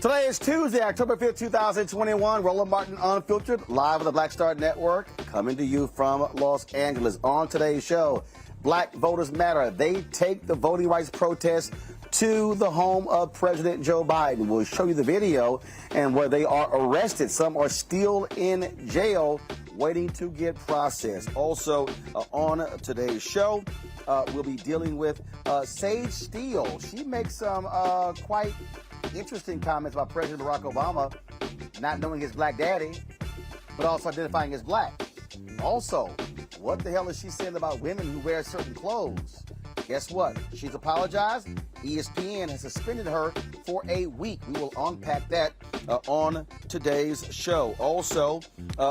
Today is Tuesday, October 5th, 2021. Roland Martin Unfiltered, live on the Black Star Network, coming to you from Los Angeles. On today's show, Black Voters Matter. They take the voting rights protest to the home of President Joe Biden. We'll show you the video and where they are arrested. Some are still in jail waiting to get processed. Also, on today's show, we'll be dealing with Sage Steele. She makes some quite interesting comments about President Barack Obama not knowing his black daddy, but also identifying as black. Also, what the hell is she saying about women who wear certain clothes? Guess what? She's apologized. ESPN has suspended her for a week. We will unpack that on today's show. Also,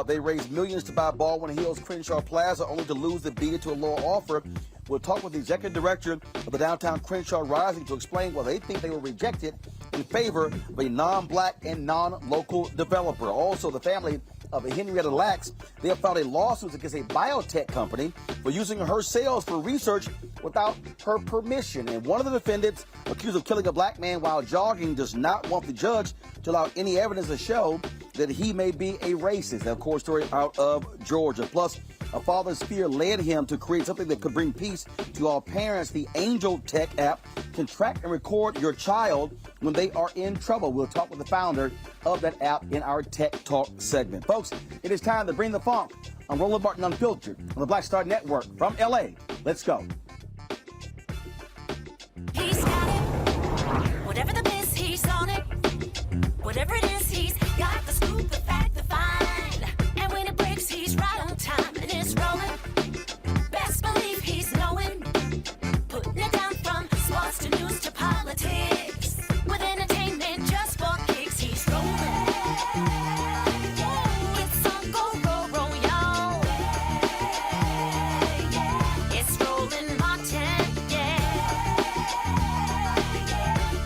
they raised millions to buy Baldwin Hills Crenshaw Plaza, only to lose the bid to a lower offer. We'll talk with the executive director of the Downtown Crenshaw Rising to explain why they think they were rejected in favor of a non-black and non-local developer. Also, the family of Henrietta Lacks, they have filed a lawsuit against a biotech company for using her cells for research without her permission. And one of the defendants, accused of killing a black man while jogging, does not want the judge to allow any evidence to show that he may be a racist. Of course, story out of Georgia. Plus, a father's fear led him to create something that could bring peace to all parents. The ANJEL Tech app can track and record your child when they are in trouble. We'll talk with the founder of that app in our Tech Talk segment. Folks, it is time to bring the funk on Roland Martin Unfiltered on the Black Star Network. From L.A., let's go. He's got it. Whatever the miss, he's on it. Whatever it is, he's got the scoop, the fact, the find. And when it breaks, he's right on time and it's rolling. Best believe he's knowing. Putting it down from sports to news to politics. With entertainment just for kicks, he's rolling. It's on Go Roll Roll, y'all. It's Roland Martin, yeah.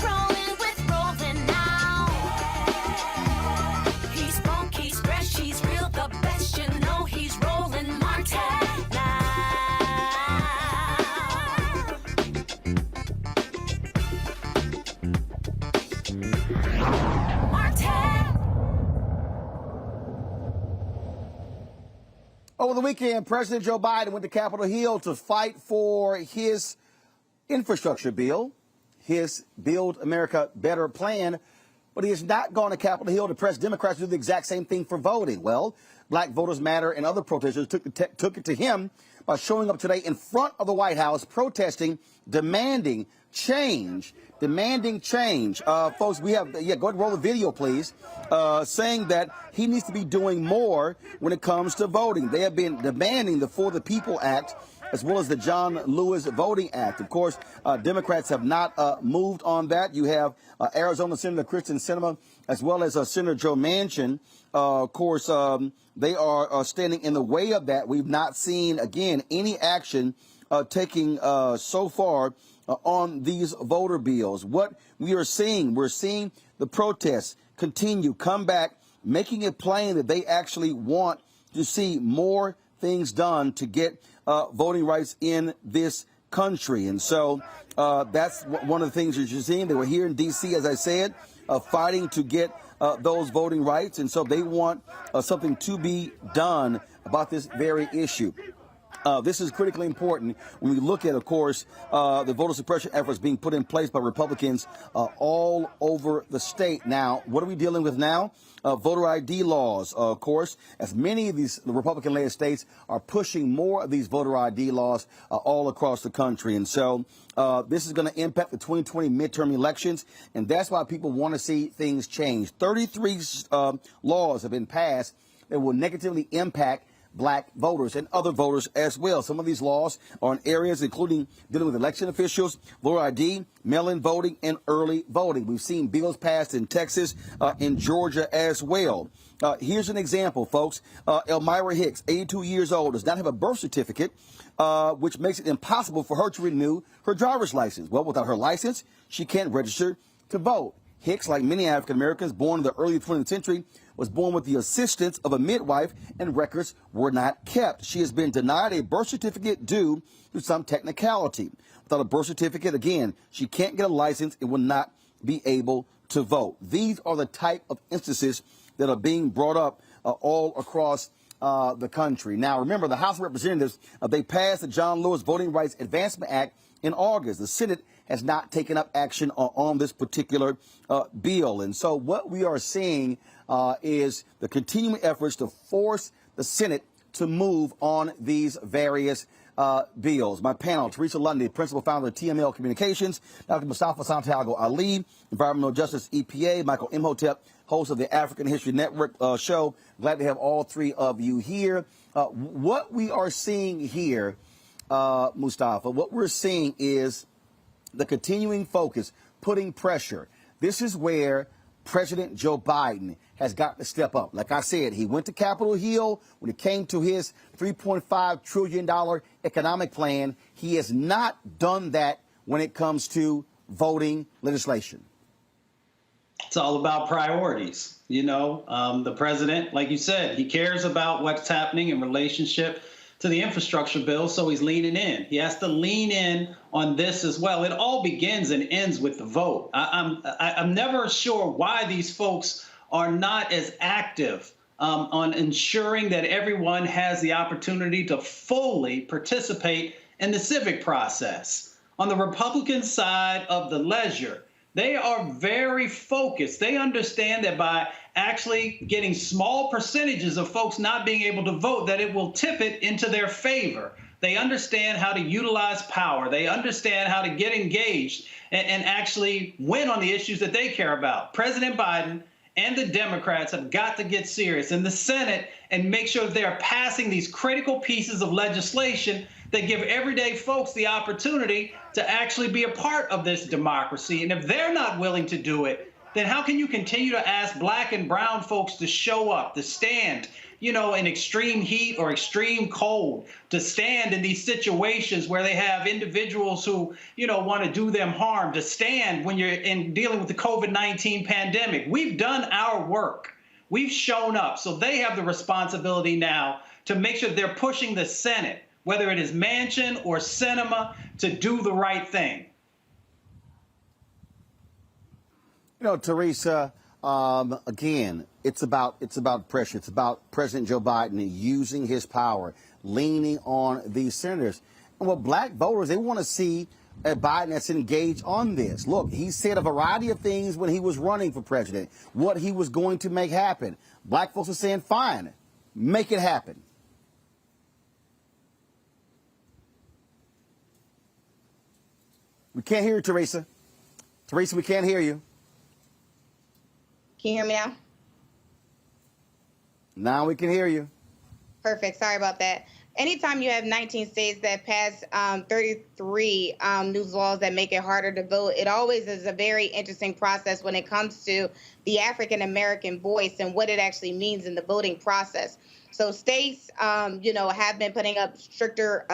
Rolling with Roland now. He's funky, he's fresh, he's real, the best, you know he's Roland Martin now. Martin! Over the weekend, President Joe Biden went to Capitol Hill to fight for his infrastructure bill, his Build America Better plan, but he has not gone to Capitol Hill to press Democrats to do the exact same thing for voting. Well, Black Voters Matter and other protesters took it to him by showing up today in front of the White House, protesting, demanding change. Folks, we have, go ahead and roll the video, please, saying that he needs to be doing more when it comes to voting. They have been demanding the For the People Act as well as the John Lewis Voting Act. Of course, Democrats have not moved on that. You have Arizona Senator Kristen Sinema as well as Senator Joe Manchin. Of course, they are standing in the way of that. We've not seen, again, any action taking so far on these voter bills. What we're seeing the protests continue, come back, making it plain that they actually want to see more things done to get voting rights in this country. And so that's one of the things that you're seeing. They were here in D.C., as I said, fighting to get those voting rights. And so they want something to be done about this very issue. This is critically important when we look at, of course, the voter suppression efforts being put in place by Republicans all over the state. Now, what are we dealing with now? Voter ID laws, of course, as many of these Republican-led states are pushing more of these voter ID laws all across the country. And so this is going to impact the 2020 midterm elections, and that's why people want to see things change. 33 laws have been passed that will negatively impact Black voters and other voters as well. Some of these laws are in areas including dealing with election officials, voter ID, mail-in voting, and early voting. We've seen bills passed in Texas, in Georgia as well. Here's an example, folks. Elmira Hicks, 82 years old, does not have a birth certificate, which makes it impossible for her to renew her driver's license. Well, without her license, she can't register to vote. Hicks, like many African Americans born in the early 20th century, was born with the assistance of a midwife, and records were not kept. She has been denied a birth certificate due to some technicality. Without a birth certificate, again, she can't get a license and will not be able to vote. These are the type of instances that are being brought up all across the country. Now, remember, the House of Representatives, they passed the John Lewis Voting Rights Advancement Act in August. The Senate has not taken up action on this particular bill. And so what we are seeing is the continuing efforts to force the Senate to move on these various bills. My panel, Teresa Lundy, principal founder of TML Communications, Dr. Mustafa Santiago Ali, Environmental Justice EPA, Michael Imhotep, host of the African History Network show. Glad to have all three of you here. What we are seeing here, Mustafa, what we're seeing is the continuing focus, putting pressure. This is where President Joe Biden has got to step up. Like I said, he went to Capitol Hill when it came to his $3.5 trillion economic plan. He has not done that when it comes to voting legislation. It's all about priorities. You know, the president, like you said, he cares about what's happening in relationship to the infrastructure bill, so he's leaning in. He has to lean in on this as well. It all begins and ends with the vote. I'm never sure why these folks are not as active on ensuring that everyone has the opportunity to fully participate in the civic process. On the Republican side of the ledger, they are very focused. They understand that by actually getting small percentages of folks not being able to vote, that it will tip it into their favor. They understand how to utilize power. They understand how to get engaged and actually win on the issues that they care about. President Biden and the Democrats have got to get serious in the Senate and make sure that they are passing these critical pieces of legislation that give everyday folks the opportunity to actually be a part of this democracy. And if they're not willing to do it, then how can you continue to ask black and brown folks to show up, to stand, you know, in extreme heat or extreme cold, to stand in these situations where they have individuals who, you know, want to do them harm, to stand when you're dealing with the COVID-19 pandemic? We've done our work. We've shown up. So they have the responsibility now to make sure they're pushing the Senate, whether it is Manchin or Sinema, to do the right thing. You know, Teresa, again, it's about pressure. It's about President Joe Biden using his power, leaning on these senators. And what black voters, they want to see a Biden that's engaged on this. Look, he said a variety of things when he was running for president, what he was going to make happen. Black folks are saying, fine, make it happen. We can't hear you, Teresa. Teresa, we can't hear you. Can you hear me now? Now we can hear you. Perfect. Sorry about that. Anytime you have 19 states that pass 33 new laws that make it harder to vote, it always is a very interesting process when it comes to the African American voice and what it actually means in the voting process. So states, you know, have been putting up stricter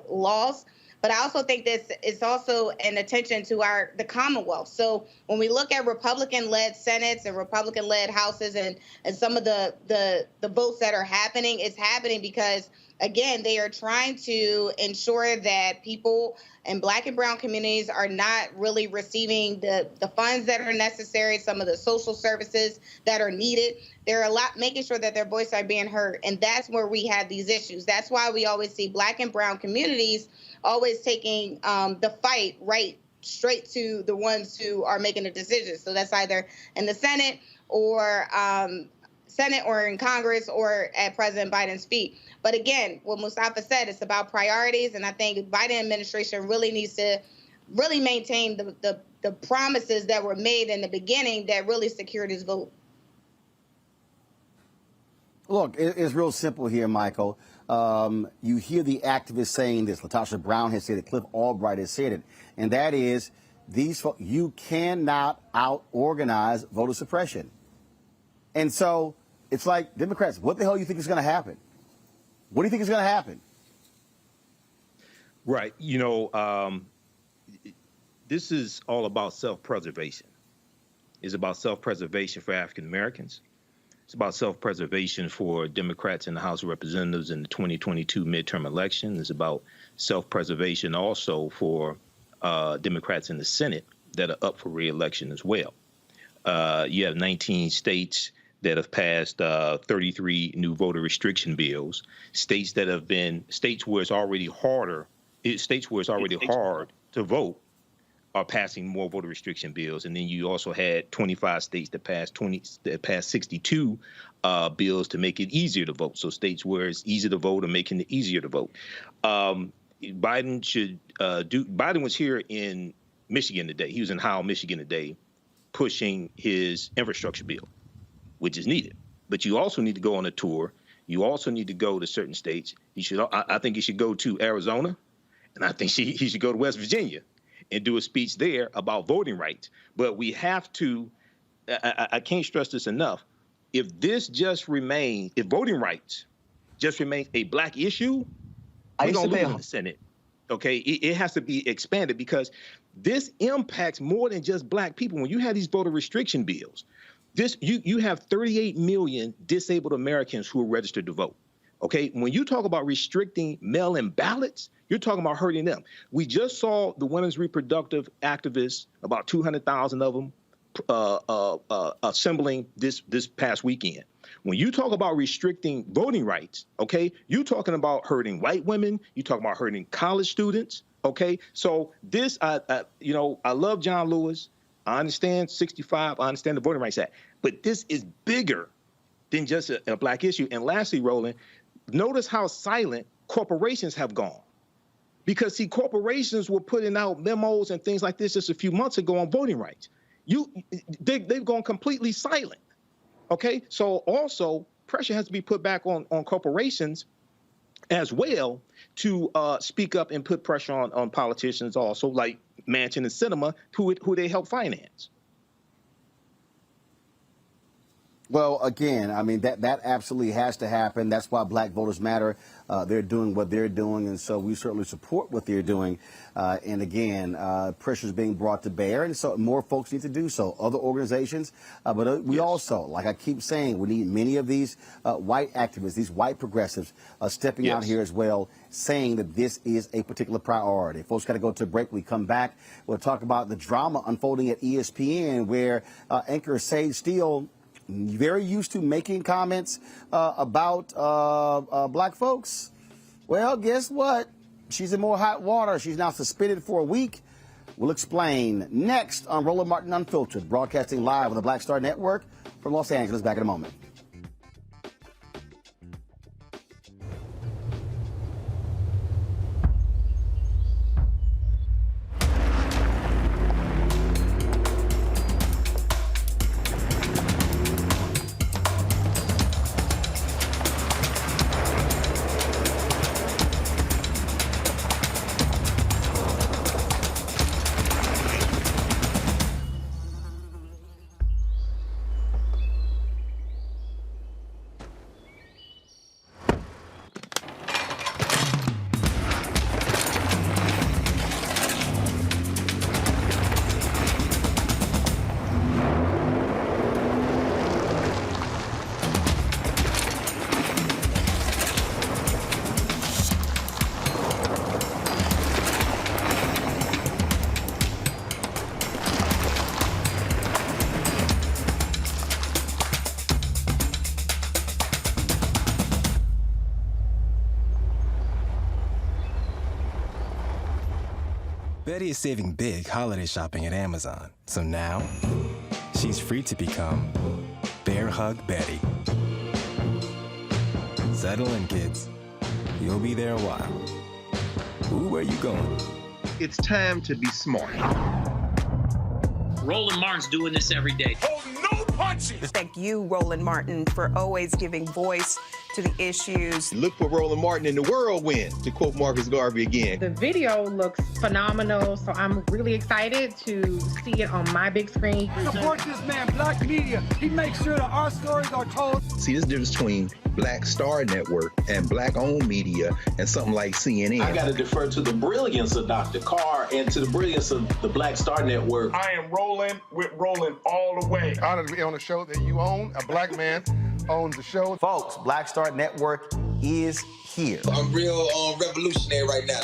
laws. But I also think this is also an attention to the Commonwealth. So when we look at Republican-led Senates and Republican-led Houses and some of the votes that are happening, it's happening because, again, they are trying to ensure that people in black and brown communities are not really receiving the funds that are necessary, some of the social services that are needed. They're making sure that their voices are being heard. And that's where we have these issues. That's why we always see black and brown communities always taking the fight right straight to the ones who are making the decisions. So that's either in the Senate or in Congress or at President Biden's feet. But again, what Mustafa said, it's about priorities. And I think the Biden administration really needs to really maintain the promises that were made in the beginning that really secured his vote. Look, it's real simple here, Michael. You hear the activists saying this. Latasha Brown has said it. Cliff Albright has said it. And that is, you cannot out-organize voter suppression. And so it's like, Democrats, what the hell do you think is going to happen? What do you think is going to happen? Right. You know, this is all about self-preservation. It's about self-preservation for African Americans. It's about self-preservation for Democrats in the House of Representatives in the 2022 midterm election. It's about self-preservation also for Democrats in the Senate that are up for re-election as well. You have 19 states that have passed 33 new voter restriction bills. States that have been states where it's already hard to vote are passing more voter restriction bills. And then you also had 25 states that passed 62 bills to make it easier to vote. So states where it's easy to vote are making it easier to vote. Biden was here in Michigan today. He was in Howell, Michigan today, pushing his infrastructure bill, which is needed. But you also need to go on a tour. You also need to go to certain states. I think he should go to Arizona, and I think he should go to West Virginia and do a speech there about voting rights. But we have to I can't stress this enough. If voting rights just remains a black issue, we're going to lose in the Senate. Okay, it has to be expanded because this impacts more than just black people. When you have these voter restriction bills, you have 38 million disabled Americans who are registered to vote. Okay, when you talk about restricting mail-in ballots, you're talking about hurting them. We just saw the women's reproductive activists, about 200,000 of them, assembling this past weekend. When you talk about restricting voting rights, okay, you're talking about hurting white women, you're talking about hurting college students, okay? So this, I love John Lewis. I understand 65, I understand the Voting Rights Act, but this is bigger than just a black issue. And lastly, Roland, notice how silent corporations have gone. Because, see, corporations were putting out memos and things like this just a few months ago on voting rights. They've gone completely silent. Okay, so also pressure has to be put back on corporations as well to speak up and put pressure on politicians also, like Manchin and Sinema, who they help finance. Well, again, I mean, that absolutely has to happen. That's why Black Voters Matter. They're doing what they're doing, and so we certainly support what they're doing. And again, pressure is being brought to bear, and so more folks need to do so. Other organizations, but we also, like I keep saying, we need many of these white activists, these white progressives, stepping out here as well, saying that this is a particular priority. Folks got to go to a break. We come back. We'll talk about the drama unfolding at ESPN, where anchor Steele, very used to making comments about black folks. Well, guess what? She's in more hot water. She's now suspended for a week. We'll explain next on Roland Martin Unfiltered, broadcasting live on the Black Star Network from Los Angeles. Back in a moment. Betty is saving big holiday shopping at Amazon. So now, she's free to become Bear Hug Betty. Settle in, kids. You'll be there a while. Ooh, where you going? It's time to be smart. Roland Martin's doing this every day. Oh, no punches! Thank you, Roland Martin, for always giving voice to the issues. Look for Roland Martin in the whirlwind, to quote Marcus Garvey again. The video looks phenomenal, so I'm really excited to see it on my big screen. Support this man, Black Media. He makes sure that our stories are told. See, there's a difference between Black Star Network and Black-owned media and something like CNN. I got to defer to the brilliance of Dr. Carr and to the brilliance of the Black Star Network. I am rolling with Roland all the way. Honored to be on a show that you own. A black man owns the show. Folks, Black Star Network is here. I'm real revolutionary right now.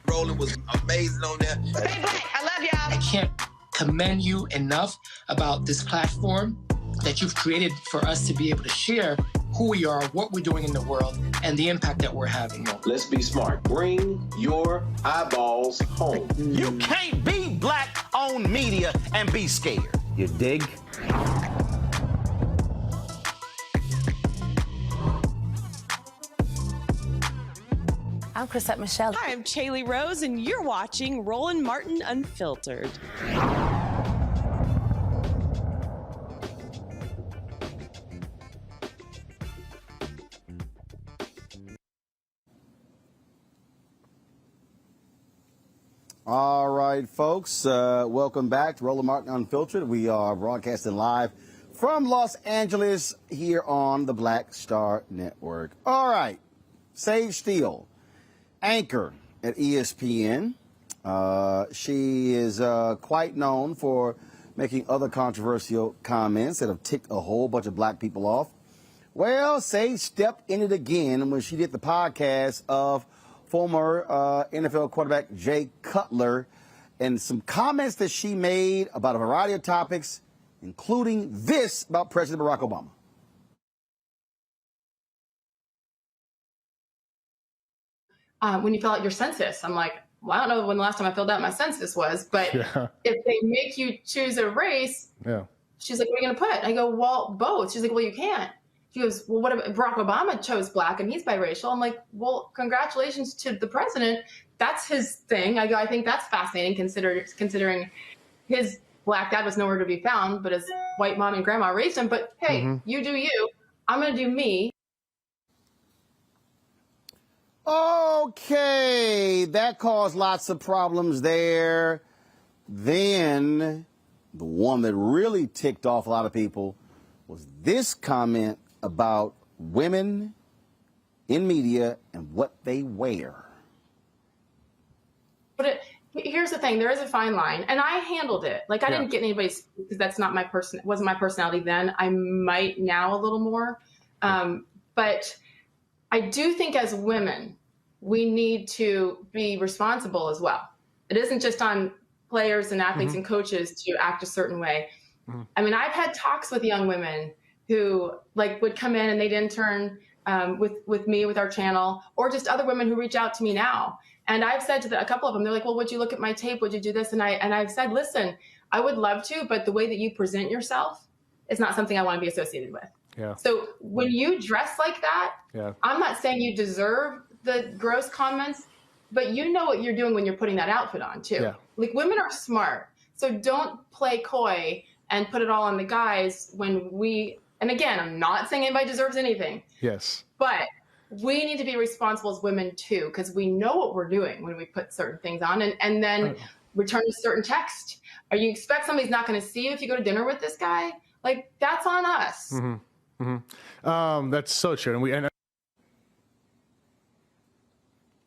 Roland was amazing on there. Stay black. I love y'all. I can't commend you enough about this platform that you've created for us to be able to share who we are, what we're doing in the world, and the impact that we're having. Let's be smart. Bring your eyeballs home. You can't be black-owned media and be scared. You dig? I'm Chrisette Michelle. Hi, I'm Chaley Rose, and you're watching Roland Martin Unfiltered. All right, folks, welcome back to Roland Martin Unfiltered. We are broadcasting live from Los Angeles here on the Black Star Network. All right, Sage Steele, anchor at ESPN. She is quite known for making other controversial comments that have ticked a whole bunch of black people off. Well, Sage stepped in it again when she did the podcast of former NFL quarterback Jay Cutler and some comments that she made about a variety of topics, including this about President Barack Obama. When you fill out your census, I'm like, well, I don't know when the last time I filled out my census was, but if they make you choose a race, she's like, what are you going to put? I go, well, both. She's like, well, you can't. She goes, well, what about Barack Obama chose black and he's biracial? I'm like, well, congratulations to the president. That's his thing. I go, I think that's fascinating considering his black dad was nowhere to be found, but his white mom and grandma raised him. But hey, you do you. I'm going to do me. Okay, that caused lots of problems there. Then the one that really ticked off a lot of people was this comment about women in media and what they wear. But here's the thing, there is a fine line, and I handled it. Like I didn't get anybody's, because that's not my wasn't my personality then. I might now a little more. But I do think as women, we need to be responsible as well. It isn't just on players and athletes and coaches to act a certain way. I mean, I've had talks with young women who like would come in and they'd intern with me, with our channel, or just other women who reach out to me now. And I've said to a couple of them, they're like, well, would you look at my tape? Would you do this? And I've said, listen, I would love to, but the way that you present yourself is not something I want to be associated with. Yeah. So when you dress like that, I'm not saying you deserve the gross comments, but you know what you're doing when you're putting that outfit on too. Yeah. Like women are smart. So don't play coy and put it all on the guys when and again, I'm not saying anybody deserves anything. Yes. But we need to be responsible as women too, because we know what we're doing when we put certain things on and then return a certain text. Or you expect somebody's not going to see you if you go to dinner with this guy? Like that's on us. That's so true. And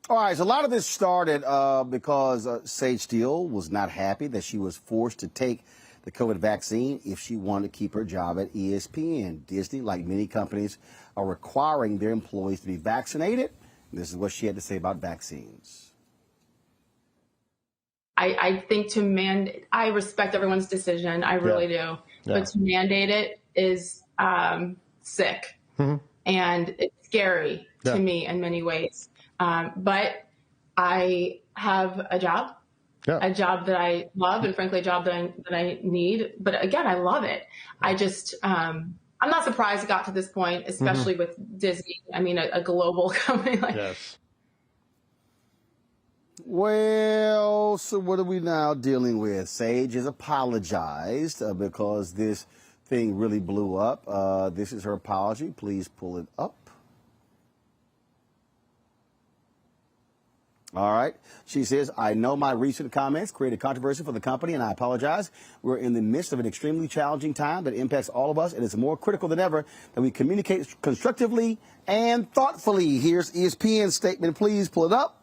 all right, so a lot of this started because Sage Steele was not happy that she was forced to take the COVID vaccine if she wanted to keep her job at ESPN. Disney, like many companies, are requiring their employees to be vaccinated. This is what she had to say about vaccines. I think I respect everyone's decision. I really do. But to mandate it is sick. And it's scary to me in many ways. But I have a job that I love, and frankly, a job that I need. But again, I love it. I just, I'm not surprised it got to this point, especially with Disney. I mean, a global company like. Yes. Well, so what are we now dealing with? Sage has apologized because this thing really blew up. This is her apology. Please pull it up. All right. She says, I know my recent comments created controversy for the company, and I apologize. We're in the midst of an extremely challenging time that impacts all of us, and it's more critical than ever that we communicate constructively and thoughtfully. Here's ESPN's statement. Please pull it up.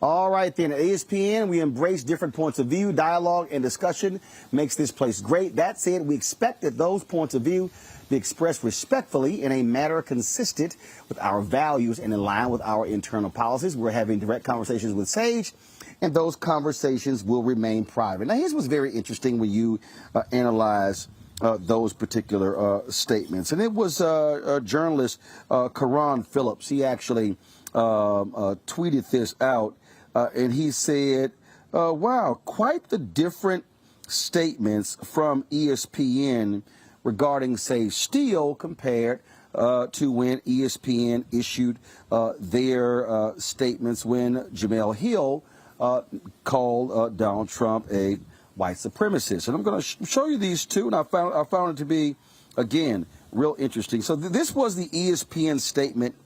All right, then. At ESPN, we embrace different points of view. Dialogue and discussion makes this place great. That said, we expect that those points of view be expressed respectfully in a manner consistent with our values and in line with our internal policies. We're having direct conversations with Sage, and those conversations will remain private. Now, here's what's very interesting when you analyze those particular statements. And it was journalist Karan Phillips. He actually tweeted this out, and he said, wow, quite the different statements from ESPN regarding, say, Steele compared to when ESPN issued their statements when Jemele Hill called Donald Trump a white supremacist. And I'm going to show you these two, and I found it to be, again, real interesting. So this was the ESPN statement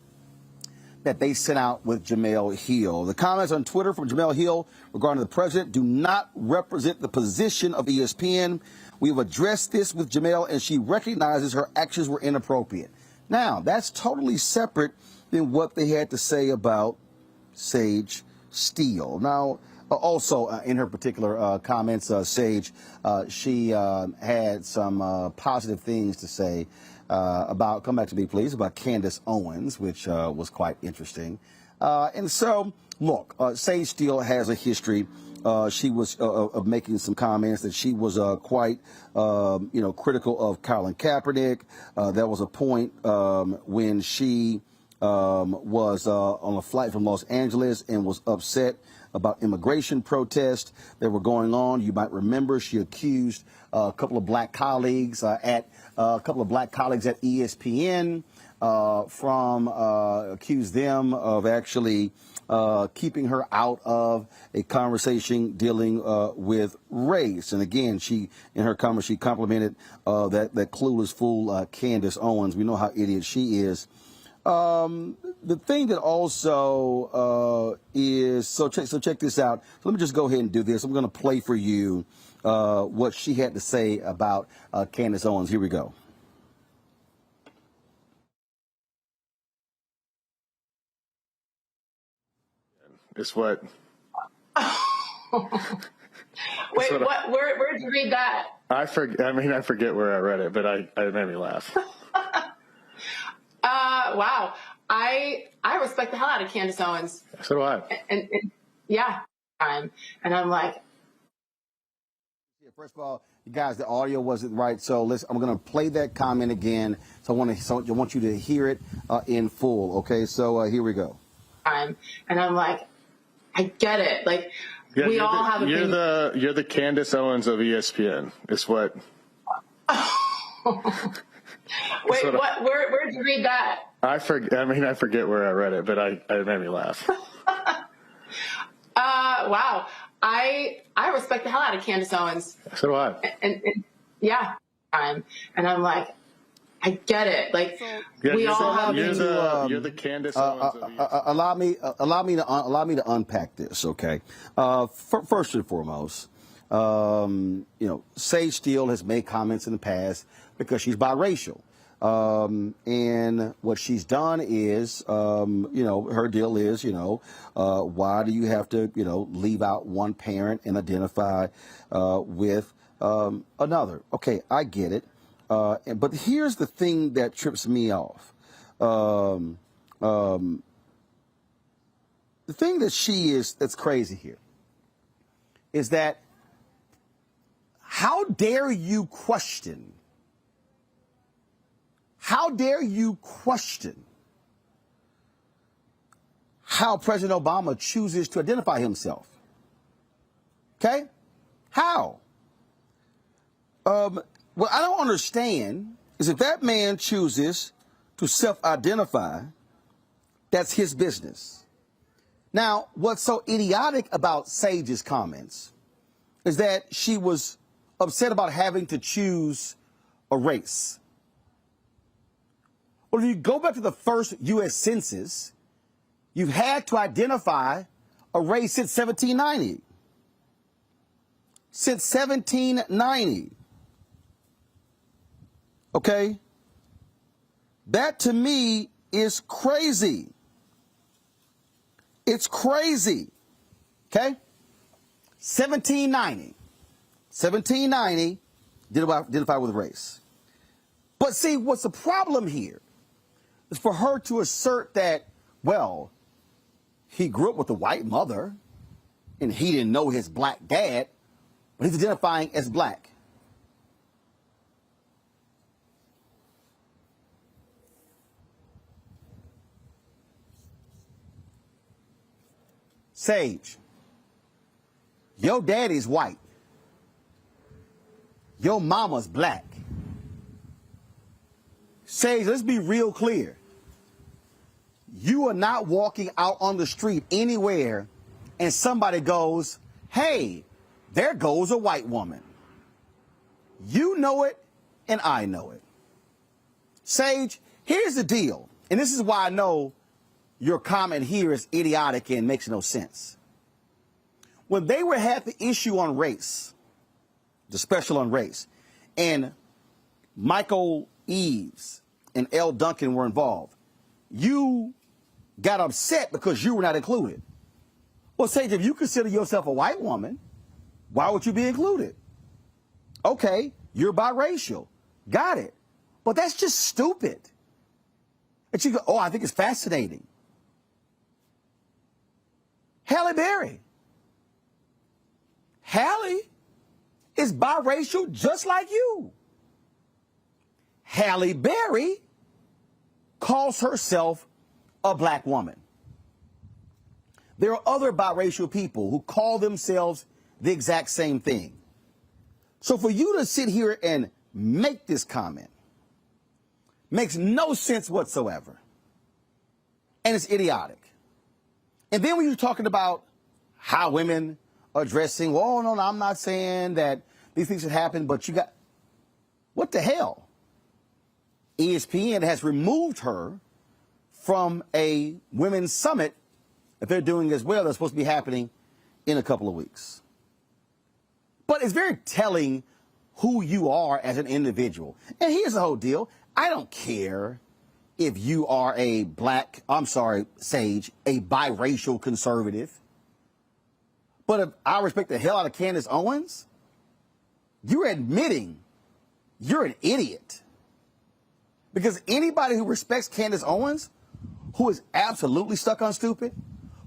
that they sent out with Jemele Hill. The comments on Twitter from Jemele Hill regarding the president do not represent the position of ESPN. We've addressed this with Jemele, and she recognizes her actions were inappropriate. Now, that's totally separate than what they had to say about Sage Steele. Now, also in her particular comments, Sage, she had some positive things to say about, come back to me please, about Candace Owens, which was quite interesting. And so, look, Sage Steele has a history. She was of making some comments that she was quite, critical of Colin Kaepernick. There was a point when she was on a flight from Los Angeles and was upset about immigration protests that were going on. You might remember she accused a couple of black colleagues at ESPN accused them of actually keeping her out of a conversation dealing with race. And again, in her comments, she complimented that clueless fool Candace Owens. We know how idiot she is. The thing that also is, so check this out. So let me just go ahead and do this. I'm going to play for you what she had to say about Candace Owens. Here we go. It's what? Wait, what? Where'd you read that? I forget where I read it, but it made me laugh. Wow. I respect the hell out of Candace Owens. So do I. And yeah, and I'm like. First of all, you guys, the audio wasn't right, so I'm going to play that comment again. So I want you to hear it in full. Okay, so here we go. And I'm like, I get it. Like, yeah, we all have. You're the Candace Owens of ESPN. It's what. Wait, what? Where'd you read that? I forget where I read it, but it made me laugh. Wow. I respect the hell out of Candace Owens. So do I. And yeah, and I'm like, I get it. Like, yeah, we all have. You're the Candace Owens. Allow me to unpack this, okay? First and foremost, Sage Steele has made comments in the past because she's biracial. And what she's done is, her deal is, why do you have to, leave out one parent and identify with another? Okay, I get it. But here's the thing that trips me off. The thing that's crazy here is that how dare you question how President Obama chooses to identify himself? Okay? How? What I don't understand is if that man chooses to self-identify, that's his business. Now, what's so idiotic about Sage's comments is that she was upset about having to choose a race. Well, if you go back to the first U.S. Census, you've had to identify a race since 1790. Since 1790. Okay? That to me is crazy. It's crazy. Okay? 1790. 1790, identify with race. But see, what's the problem here is for her to assert that, well, he grew up with a white mother and he didn't know his black dad, but he's identifying as black. Sage, your daddy's white. Your mama's black. Sage, let's be real clear. You are not walking out on the street anywhere and somebody goes, hey, there goes a white woman. You know it and I know it. Sage, here's the deal. And this is why I know your comment here is idiotic and makes no sense. When they had the issue on race, the special on race, and Michael Eves and L. Duncan were involved, you got upset because you were not included. Well, Sage, if you consider yourself a white woman, why would you be included? Okay, you're biracial. Got it. But that's just stupid. And you go, oh, I think it's fascinating. Halle Berry. Halle is biracial just like you. Halle Berry calls herself a black woman. There are other biracial people who call themselves the exact same thing. So for you to sit here and make this comment makes no sense whatsoever. And it's idiotic. And then when you're talking about how women are dressing, well, no, I'm not saying that these things should happen, but you got, what the hell? ESPN has removed her from a women's summit that they're doing as well. That's supposed to be happening in a couple of weeks. But it's very telling who you are as an individual. And here's the whole deal. I don't care if you are a Sage, a biracial conservative. But if I respect the hell out of Candace Owens, you're admitting you're an idiot. Because anybody who respects Candace Owens, who is absolutely stuck on stupid,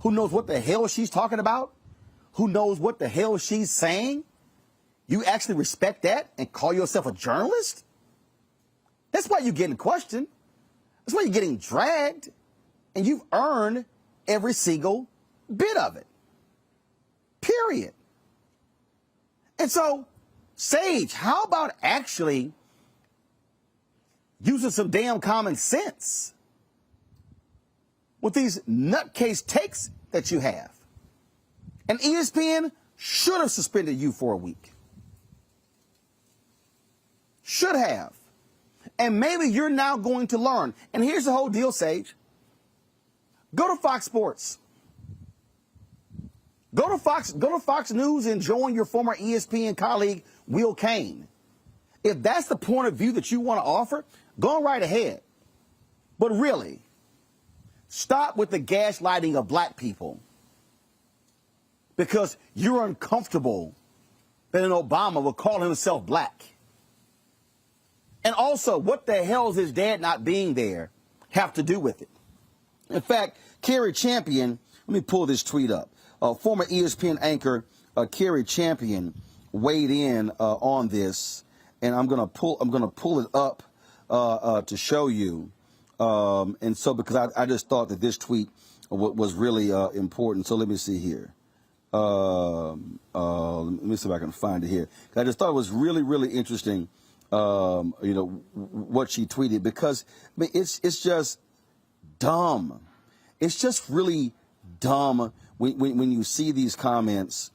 who knows what the hell she's talking about, who knows what the hell she's saying, you actually respect that and call yourself a journalist? That's why you're getting questioned. That's why you're getting dragged. And you've earned every single bit of it. Period. And so, Sage, how about actually using some damn common sense with these nutcase takes that you have? And ESPN should have suspended you for a week. Should have. And maybe you're now going to learn. And here's the whole deal, Sage. Go to Fox Sports. Go to Fox News and join your former ESPN colleague, Will Cain. If that's the point of view that you want to offer, go right ahead. But really, stop with the gaslighting of black people because you're uncomfortable that an Obama will call himself black. And also, what the hell is his dad not being there have to do with it? In fact, Kerry Champion, let me pull this tweet up. Former ESPN anchor Kerry Champion weighed in on this, and I'm gonna pull it up to show you. And so because I just thought that this tweet was really important. So let me see here. Let me see if I can find it here. I just thought it was really, really interesting. What she tweeted, because I mean, it's just dumb. It's just really dumb when you see these comments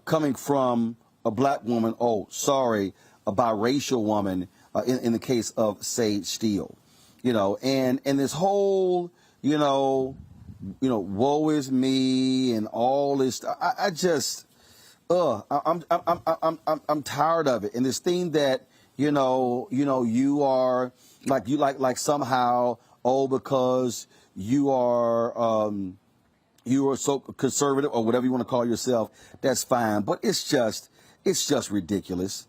coming from a black woman. Oh, sorry, a biracial woman. In the case of Sage Steele, and this whole, woe is me and all this. I just, I'm tired of it. And this thing that. You are like somehow, because you are so conservative or whatever you want to call yourself, that's fine. But it's just ridiculous.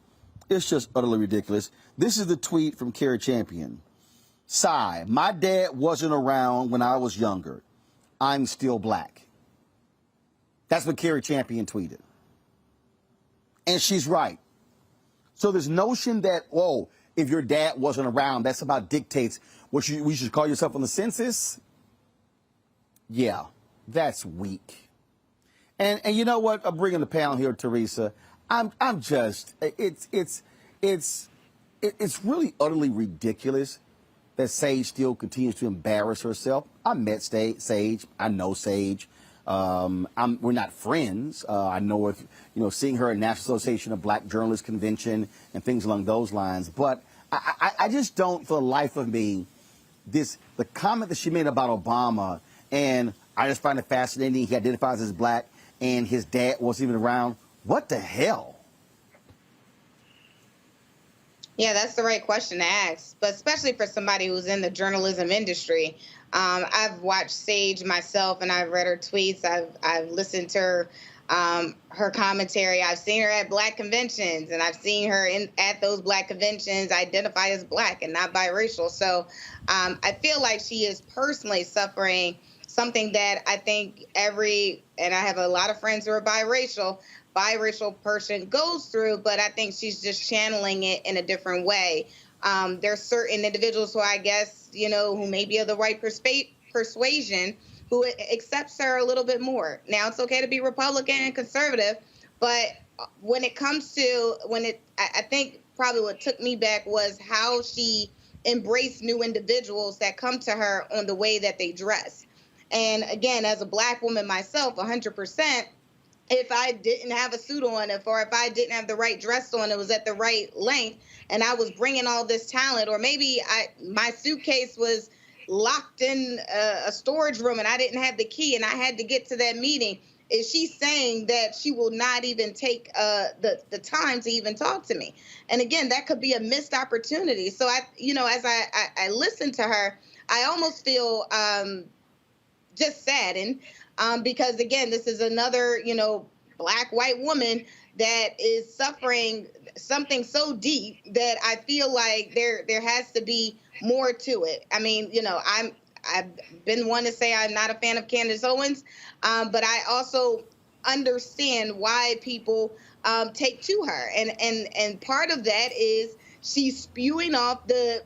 It's just utterly ridiculous. This is the tweet from Kerry Champion. Sigh, my dad wasn't around when I was younger. I'm still black. That's what Kerry Champion tweeted. And she's right. So this notion that, if your dad wasn't around, that somehow dictates what we should call yourself on the census. Yeah, that's weak. And you know what? I'm bringing the panel here, Teresa. I'm just, it's really utterly ridiculous that Sage still continues to embarrass herself. I met Sage. I know Sage. We're not friends. I know if, seeing her at National Association of Black Journalists Convention and things along those lines. But I just don't, for the life of me, the comment that she made about Obama And I just find it fascinating. He identifies as black, and his dad wasn't even around. What the hell? Yeah, that's the right question to ask, but especially for somebody who's in the journalism industry. I've watched Sage myself, and I've read her tweets. I've listened to her commentary. I've seen her at black conventions, and I've seen her at those black conventions identify as black and not biracial. So I feel like she is personally suffering something that I think and I have a lot of friends who are biracial person goes through, but I think she's just channeling it in a different way. There's certain individuals who I guess, who may be of the right persuasion who accepts her a little bit more. Now, it's okay to be Republican and conservative, but when it comes to, I think probably what took me back was how she embraced new individuals that come to her on the way that they dress. And again, as a black woman myself, 100%, if I didn't have a suit on, or if I didn't have the right dress on, it was at the right length, and I was bringing all this talent, or maybe my suitcase was locked in a storage room and I didn't have the key and I had to get to that meeting, is she saying that she will not even take the time to even talk to me? And again, that could be a missed opportunity. So as I listen to her, I almost feel just saddened because again, this is another, black white woman that is suffering something so deep that I feel like there has to be more to it. I mean, I've been one to say I'm not a fan of Candace Owens, but I also understand why people take to her, and part of that is she's spewing off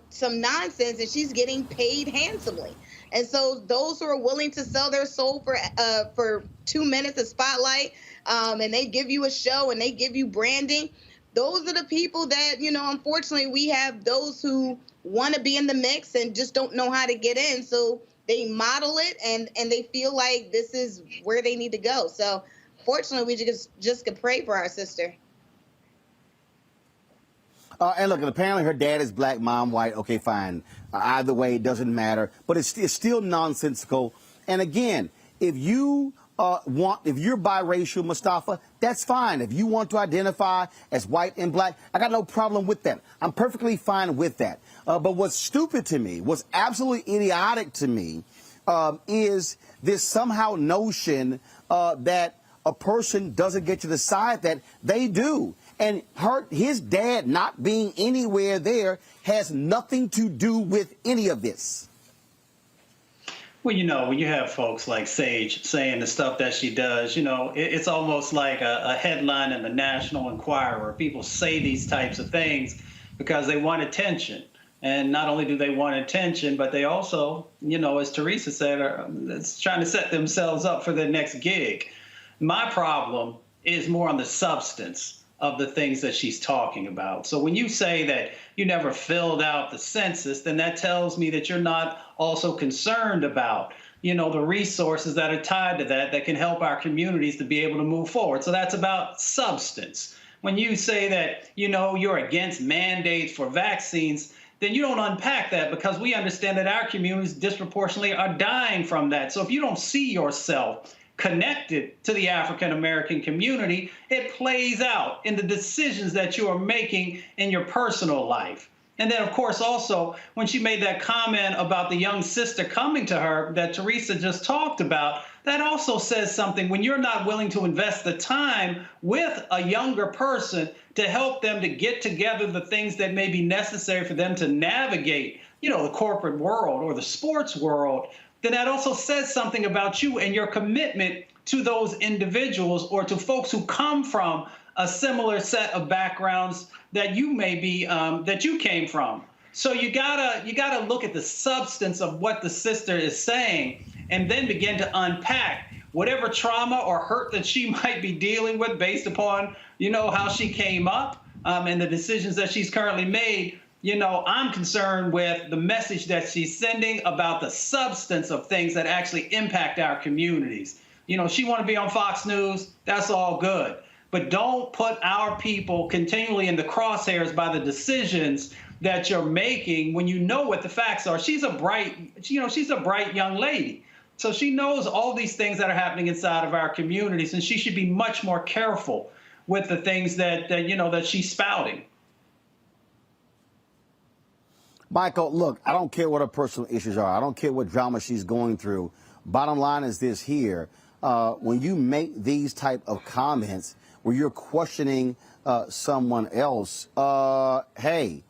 some nonsense, and she's getting paid handsomely. And so those who are willing to sell their soul for 2 minutes of spotlight, and they give you a show and they give you branding, those are the people that, unfortunately we have those who want to be in the mix and just don't know how to get in. So they model it and they feel like this is where they need to go. So fortunately, we just could pray for our sister. And look, apparently her dad is black, mom white. Okay, fine. Either way, it doesn't matter. But it's still nonsensical. And again, if you're biracial, Mustafa, that's fine. If you want to identify as white and black, I got no problem with that. I'm perfectly fine with that. But what's stupid to me, what's absolutely idiotic to me, is this somehow notion that a person doesn't get to decide that. They do. And his dad not being anywhere there has nothing to do with any of this. Well, when you have folks like Sage saying the stuff that she does, it's almost like a headline in the National Enquirer. People say these types of things because they want attention. And not only do they want attention, but they also, as Teresa said, are trying to set themselves up for their next gig. My problem is more on the substance of the things that she's talking about. So when you say that you never filled out the census, then that tells me that you're not also concerned about, the resources that are tied to that can help our communities to be able to move forward. So that's about substance. When you say that, you're against mandates for vaccines, then you don't unpack that, because we understand that our communities disproportionately are dying from that. So if you don't see yourself connected to the African American community, it plays out in the decisions that you are making in your personal life. And then, of course, also, when she made that comment about the young sister coming to her that Teresa just talked about, that also says something. When you're not willing to invest the time with a younger person to help them to get together the things that may be necessary for them to navigate, the corporate world or the sports world, then that also says something about you and your commitment to those individuals or to folks who come from a similar set of backgrounds that you may be, that you came from. So you gotta look at the substance of what the sister is saying and then begin to unpack whatever trauma or hurt that she might be dealing with based upon, how she came up and the decisions that she's currently made. I'm concerned with the message that she's sending about the substance of things that actually impact our communities. She want to be on Fox News, that's all good. But don't put our people continually in the crosshairs by the decisions that you're making when you know what the facts are. She's a bright young lady. So she knows all these things that are happening inside of our communities, and she should be much more careful with the things that she's spouting. Michael, look, I don't care what her personal issues are. I don't care what drama she's going through. Bottom line is this here. When you make these type of comments where you're questioning someone else, hey,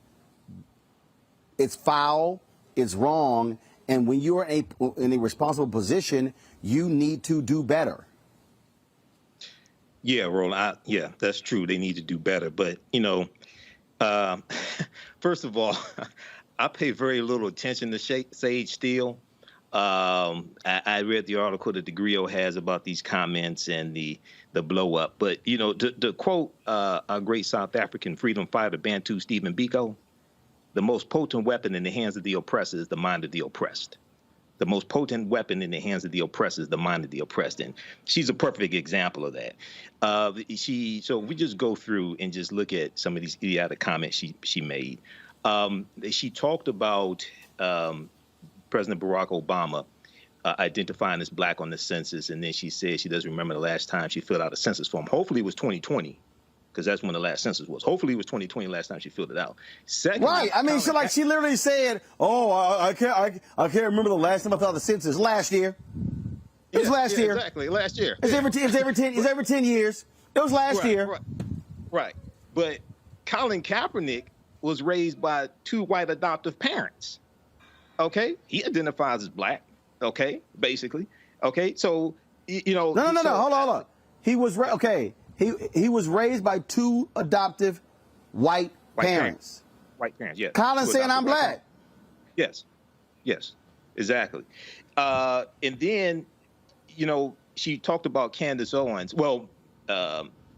it's foul, it's wrong, and when you're in a responsible position, you need to do better. Yeah, Roland, yeah, that's true. They need to do better. But, first of all, I pay very little attention to Sage Steele. I read the article that the Griot has about these comments and the blow up. But, to quote our great South African freedom fighter, Bantu Stephen Biko, the most potent weapon in the hands of the oppressor is the mind of the oppressed. The most potent weapon in the hands of the oppressor is the mind of the oppressed. And she's a perfect example of that. So we just go through and just look at some of these idiotic comments she made. She talked about President Barack Obama identifying as black on the census, and then she said she doesn't remember the last time she filled out a census form. Hopefully it was 2020, because that's when the last census was. Hopefully it was 2020 last time she filled it out. Secondly, right. I mean, she literally said, "Oh, I can't remember the last time I filled out the census. Last year. It was last year. Exactly, last year. It's every 10 years. It was last year. Right. But Colin Kaepernick was raised by two white adoptive parents. Okay, he identifies as black. Okay, basically. Okay, so No. Hold on. He was He was raised by two adoptive white parents. White parents, yes. Colin saying I'm black. Yes, exactly. And then, she talked about Candace Owens. Well,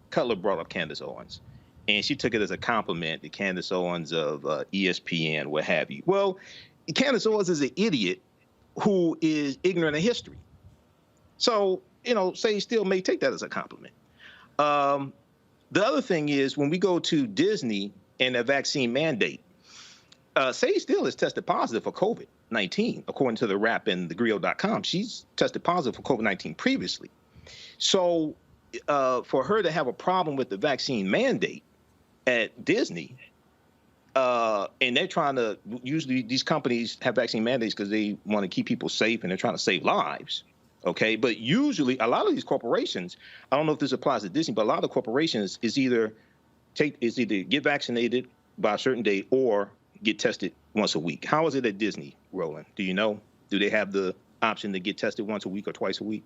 Cutler brought up Candace Owens, and she took it as a compliment to Candace Owens of ESPN, what have you. Well, Candace Owens is an idiot who is ignorant of history. So, Sage Steele may take that as a compliment. The other thing is, when we go to Disney and a vaccine mandate, Sage Steele has tested positive for COVID-19, according to the Wrap and thegrio.com. She's tested positive for COVID-19 previously. So for her to have a problem with the vaccine mandate at Disney, and they're trying to, usually these companies have vaccine mandates because they want to keep people safe and they're trying to save lives. Okay, but usually a lot of these corporations, I don't know if this applies to Disney, but a lot of corporations is either get vaccinated by a certain date or get tested once a week. How is it at Disney, Roland? Do you know? Do they have the option to get tested once a week or twice a week?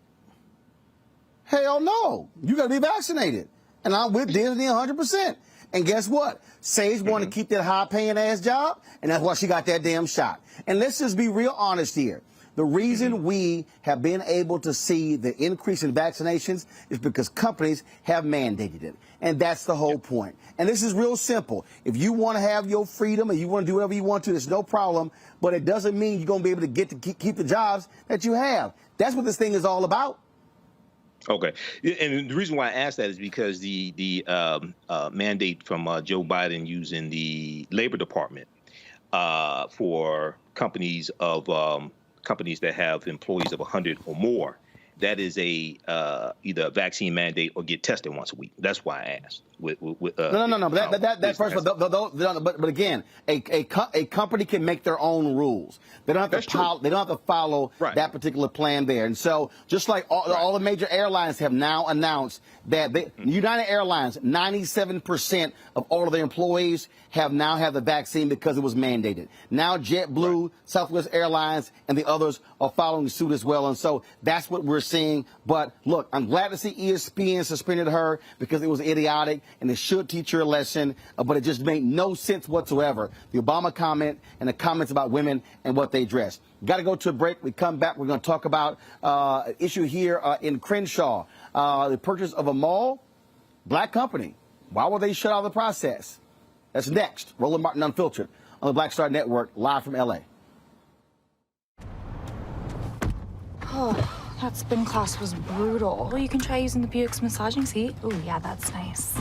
Hell no. You got to be vaccinated. And I'm with Disney 100%. And guess what? Sage wanted to keep that high-paying ass job, and that's why she got that damn shot. And let's just be real honest here. The reason we have been able to see the increase in vaccinations is because companies have mandated it. And that's the whole point. And this is real simple. If you want to have your freedom and you want to do whatever you want to, there's no problem. But it doesn't mean you're going to be able to keep the jobs that you have. That's what this thing is all about. Okay. And the reason why I asked that is because the mandate from Joe Biden using the Labor Department for companies that have employees of 100 or more, that is either a vaccine mandate or get tested once a week. That's why I asked. No. But first of all, but again, a company can make their own rules. They don't have to follow that particular plan there. And so, just like all the major airlines have now announced that United Airlines, 97% of all of their employees have the vaccine because it was mandated. Now JetBlue, Southwest Airlines, and the others are following suit as well. And so that's what we're seeing. But look, I'm glad to see ESPN suspended her because it was idiotic and it should teach her a lesson. But it just made no sense whatsoever. The Obama comment and the comments about women and what they dress. Got to go to a break. We come back. We're going to talk about an issue here in Crenshaw. The purchase of a mall, black company. Why were they shut out of the process? That's next. Roland Martin Unfiltered on the Black Star Network, live from L.A. Oh, that spin class was brutal. Well, you can try using the Buick's massaging seat. Ooh, yeah, that's nice.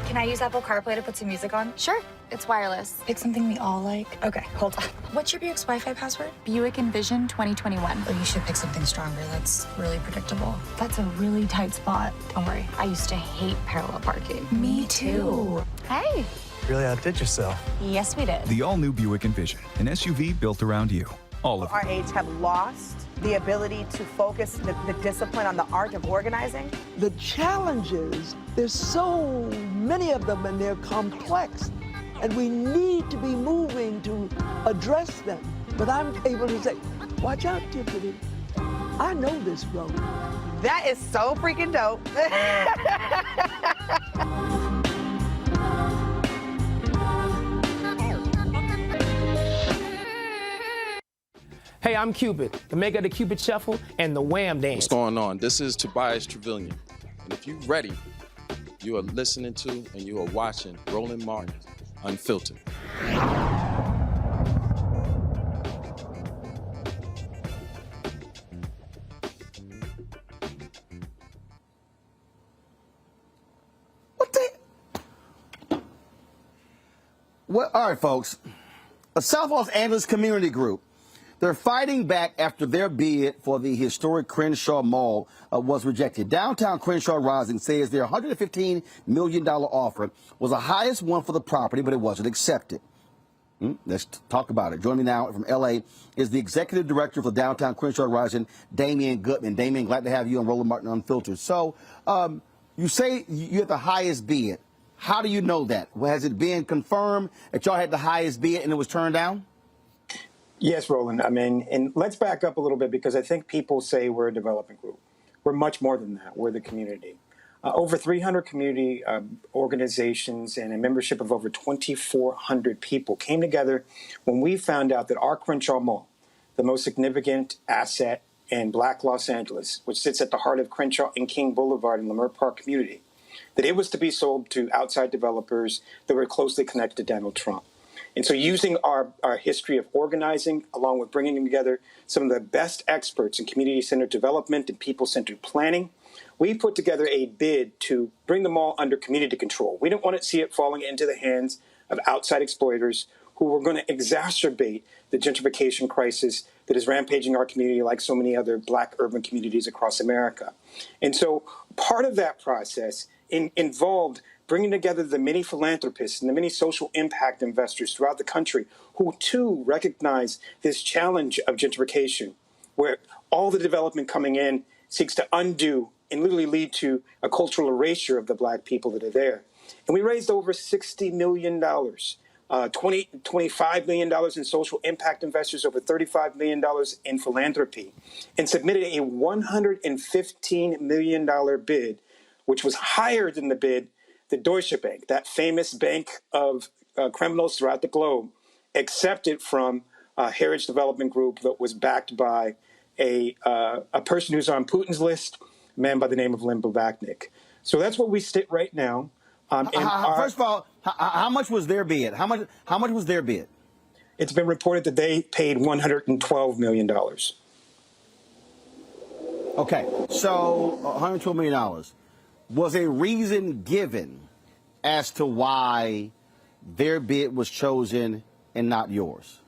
Can I use Apple CarPlay to put some music on? Sure, it's wireless. Pick something we all like. Okay, hold on. What's your Buick's Wi-Fi password? Buick Envision 2021. Oh, you should pick something stronger. That's really predictable. That's a really tight spot. Don't worry. I used to hate parallel parking. Me too. Hey. Really outdid yourself. Yes, we did. The all-new Buick Envision, an SUV built around you. All of our age have lost the ability to focus the discipline on the art of organizing. The challenges, there's so many of them and they're complex. And we need to be moving to address them. But I'm able to say, watch out, Tiffany. I know this road. That is so freaking dope. Hey, I'm Cupid, the maker of the Cupid Shuffle and the Wham Dance. What's going on? This is Tobias Trevelyan. And if you're ready, you are listening to and you are watching Roland Martin Unfiltered. Well, all right, folks. A South Los Angeles community group. They're fighting back after their bid for the historic Crenshaw Mall was rejected. Downtown Crenshaw Rising says their $115 million offer was the highest one for the property, but it wasn't accepted. Let's talk about it. Joining me now from L.A. is the executive director for Downtown Crenshaw Rising, Damian Goodman. Damian, glad to have you on Roland Martin Unfiltered. So you say you had the highest bid. How do you know that? Has it been confirmed that y'all had the highest bid and it was turned down? Yes, Roland. I mean, and let's back up a little bit because I think people say we're a development group. We're much more than that. We're the community. Over 300 community organizations and a membership of over 2,400 people came together when we found out that our Crenshaw Mall, the most significant asset in Black Los Angeles, which sits at the heart of Crenshaw and King Boulevard in Leimert Park community, that it was to be sold to outside developers that were closely connected to Donald Trump. And so using our history of organizing, along with bringing together some of the best experts in community-centered development and people-centered planning, we put together a bid to bring the mall under community control. We didn't want to see it falling into the hands of outside exploiters who were going to exacerbate the gentrification crisis that is rampaging our community like so many other Black urban communities across America. And so part of that process involved bringing together the many philanthropists and the many social impact investors throughout the country who, too, recognize this challenge of gentrification, where all the development coming in seeks to undo and literally lead to a cultural erasure of the Black people that are there. And we raised over $60 million, $25 million in social impact investors, over $35 million in philanthropy, and submitted a $115 million bid, which was higher than the bid the Deutsche Bank, that famous bank of criminals throughout the globe, accepted from Heritage Development Group that was backed by a person who's on Putin's list, a man by the name of Len Blavatnik. So that's what we sit right now. First of all, how much was their bid? How much was their bid? It's been reported that they paid $112 million. Okay, so $112 million. Was a reason given as to why their bid was chosen and not yours?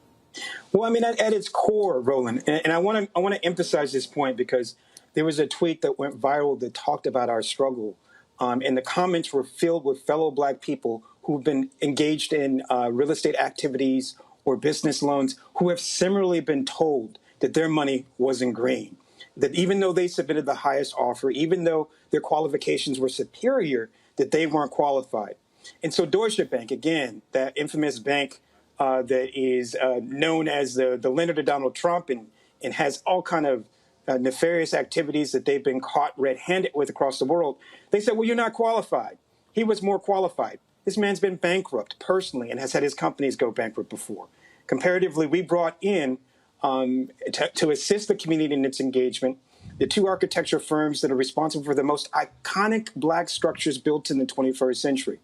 Well, I mean, at its core, Roland, and I want to emphasize this point because there was a tweet that went viral that talked about our struggle, and the comments were filled with fellow Black people who've been engaged in real estate activities or business loans who have similarly been told that their money wasn't green. That even though they submitted the highest offer, even though their qualifications were superior, that they weren't qualified. And so Deutsche Bank, again, that infamous bank that is known as the lender to Donald Trump and has all kind of nefarious activities that they've been caught red-handed with across the world, they said, well, you're not qualified. He was more qualified. This man's been bankrupt personally and has had his companies go bankrupt before. Comparatively, we brought in to assist the community in its engagement, the two architecture firms that are responsible for the most iconic Black structures built in the 21st century.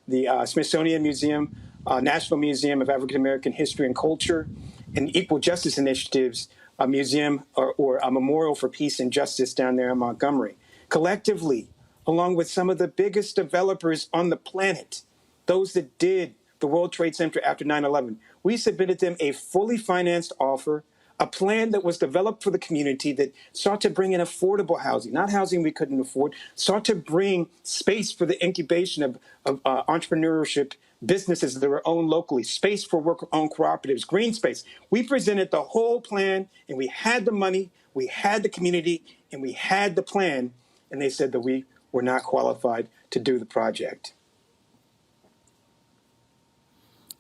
The Smithsonian Museum, National Museum of African American History and Culture, and Equal Justice Initiatives, a museum or a memorial for peace and justice down there in Montgomery. Collectively, along with some of the biggest developers on the planet, those that did the World Trade Center after 9/11. We submitted them a fully financed offer, a plan that was developed for the community that sought to bring in affordable housing, not housing we couldn't afford, sought to bring space for the incubation of entrepreneurship businesses that were owned locally, space for worker-owned cooperatives, green space. We presented the whole plan, and we had the money, we had the community, and we had the plan, and they said that we were not qualified to do the project.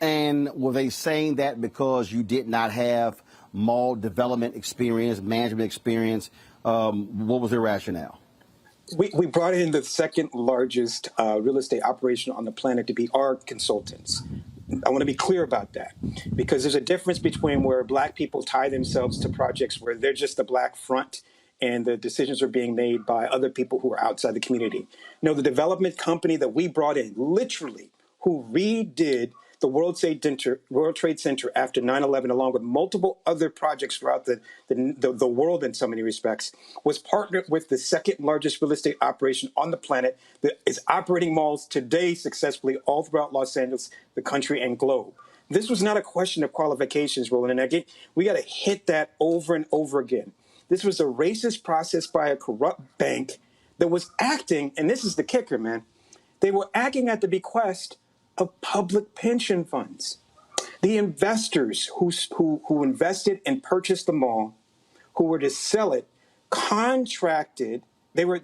And were they saying that because you did not have mall development experience, management experience? What was their rationale? We brought in the second largest real estate operation on the planet to be our consultants. I want to be clear about that, because there's a difference between where Black people tie themselves to projects where they're just the Black front and the decisions are being made by other people who are outside the community. No, the development company that we brought in, literally, who redid the World Trade Center after 9/11, along with multiple other projects throughout the world in so many respects, was partnered with the second largest real estate operation on the planet that is operating malls today successfully all throughout Los Angeles, the country, and globe. This was not a question of qualifications, Roland, and again, we got to hit that over and over again. This was a racist process by a corrupt bank that was acting, and this is the kicker, man, they were acting at the bequest of public pension funds. The investors who invested and purchased the mall, who were to sell it, contracted. They were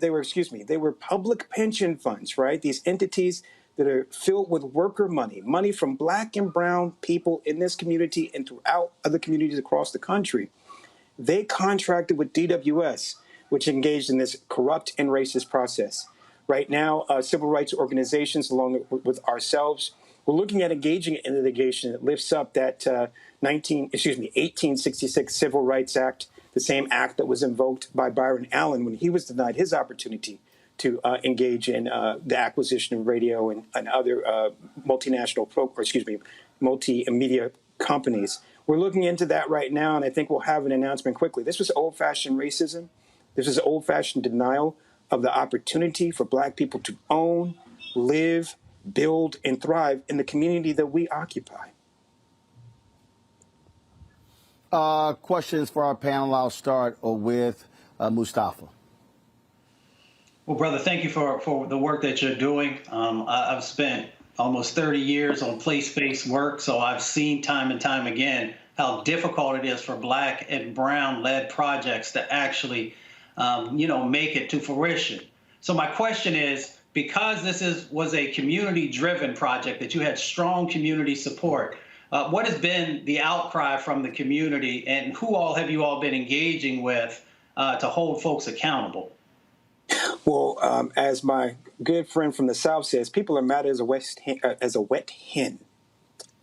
public pension funds, right? These entities that are filled with worker money from Black and brown people in this community and throughout other communities across the country. They contracted with DWS, which engaged in this corrupt and racist process. Right now, civil rights organizations, along with ourselves, we're looking at engaging in litigation that lifts up that 1866 Civil Rights Act, the same act that was invoked by Byron Allen when he was denied his opportunity to engage in the acquisition of radio and other multimedia companies. We're looking into that right now, and I think we'll have an announcement quickly. This was old-fashioned racism. This is old-fashioned denial of the opportunity for Black people to own, live, build, and thrive in the community that we occupy. Questions for our panel. I'll start with Mustafa. Well, brother, thank you for the work that you're doing. I've spent almost 30 years on place-based work, so I've seen time and time again how difficult it is for Black and brown-led projects to actually make it to fruition. So my question is, because this was a community-driven project that you had strong community support, what has been the outcry from the community, and who all have you all been engaging with to hold folks accountable? Well, as my good friend from the South says, people are mad as a wet hen.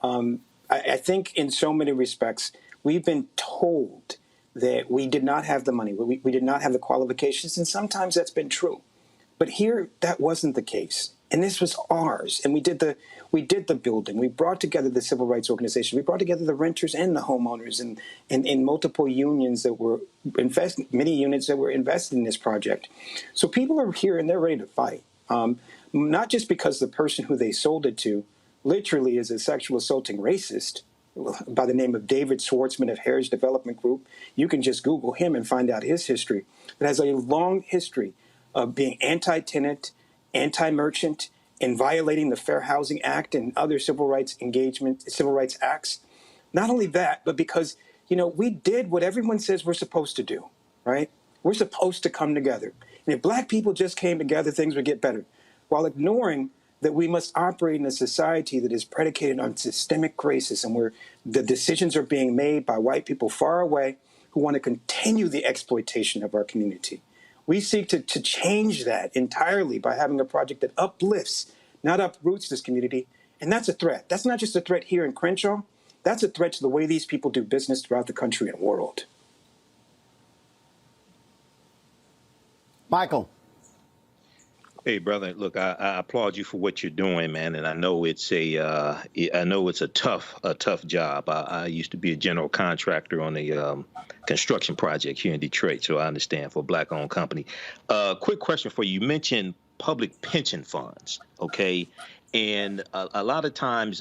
I think in so many respects, we've been told that we did not have the money, we did not have the qualifications, and sometimes that's been true. But here, that wasn't the case, and this was ours. And we did the building. We brought together the civil rights organization. We brought together the renters and the homeowners, and multiple unions that were many units that were invested in this project. So people are here and they're ready to fight. Not just because the person who they sold it to literally is a sexual assaulting racist by the name of David Schwartzman of Heritage Development Group. You can just Google him and find out his history. It has a long history of being anti-tenant, anti-merchant, and violating the Fair Housing Act and other civil rights acts. Not only that, but because, we did what everyone says we're supposed to do, right? We're supposed to come together. And if Black people just came together, things would get better, while ignoring that we must operate in a society that is predicated on systemic racism, where the decisions are being made by white people far away who want to continue the exploitation of our community. We seek to change that entirely by having a project that uplifts, not uproots this community. And that's a threat. That's not just a threat here in Crenshaw. That's a threat to the way these people do business throughout the country and world. Michael. Hey, brother. Look, I applaud you for what you're doing, man. And I know it's a tough job. I used to be a general contractor on a construction project here in Detroit, so I understand, for a Black-owned company. Quick question for you. You mentioned public pension funds, okay? And a lot of times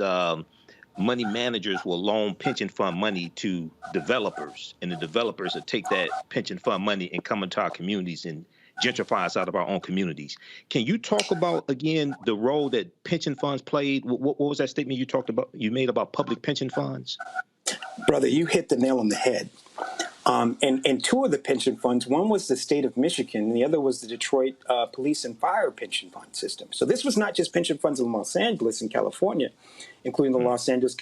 money managers will loan pension fund money to developers, and the developers will take that pension fund money and come into our communities and gentrify us out of our own communities. Can you talk about, again, the role that pension funds played? What was that statement you made about public pension funds? Brother, you hit the nail on the head. And two of the pension funds, one was the state of Michigan, and the other was the Detroit Police and Fire Pension Fund System. So this was not just pension funds in Los Angeles and California, including the Los Angeles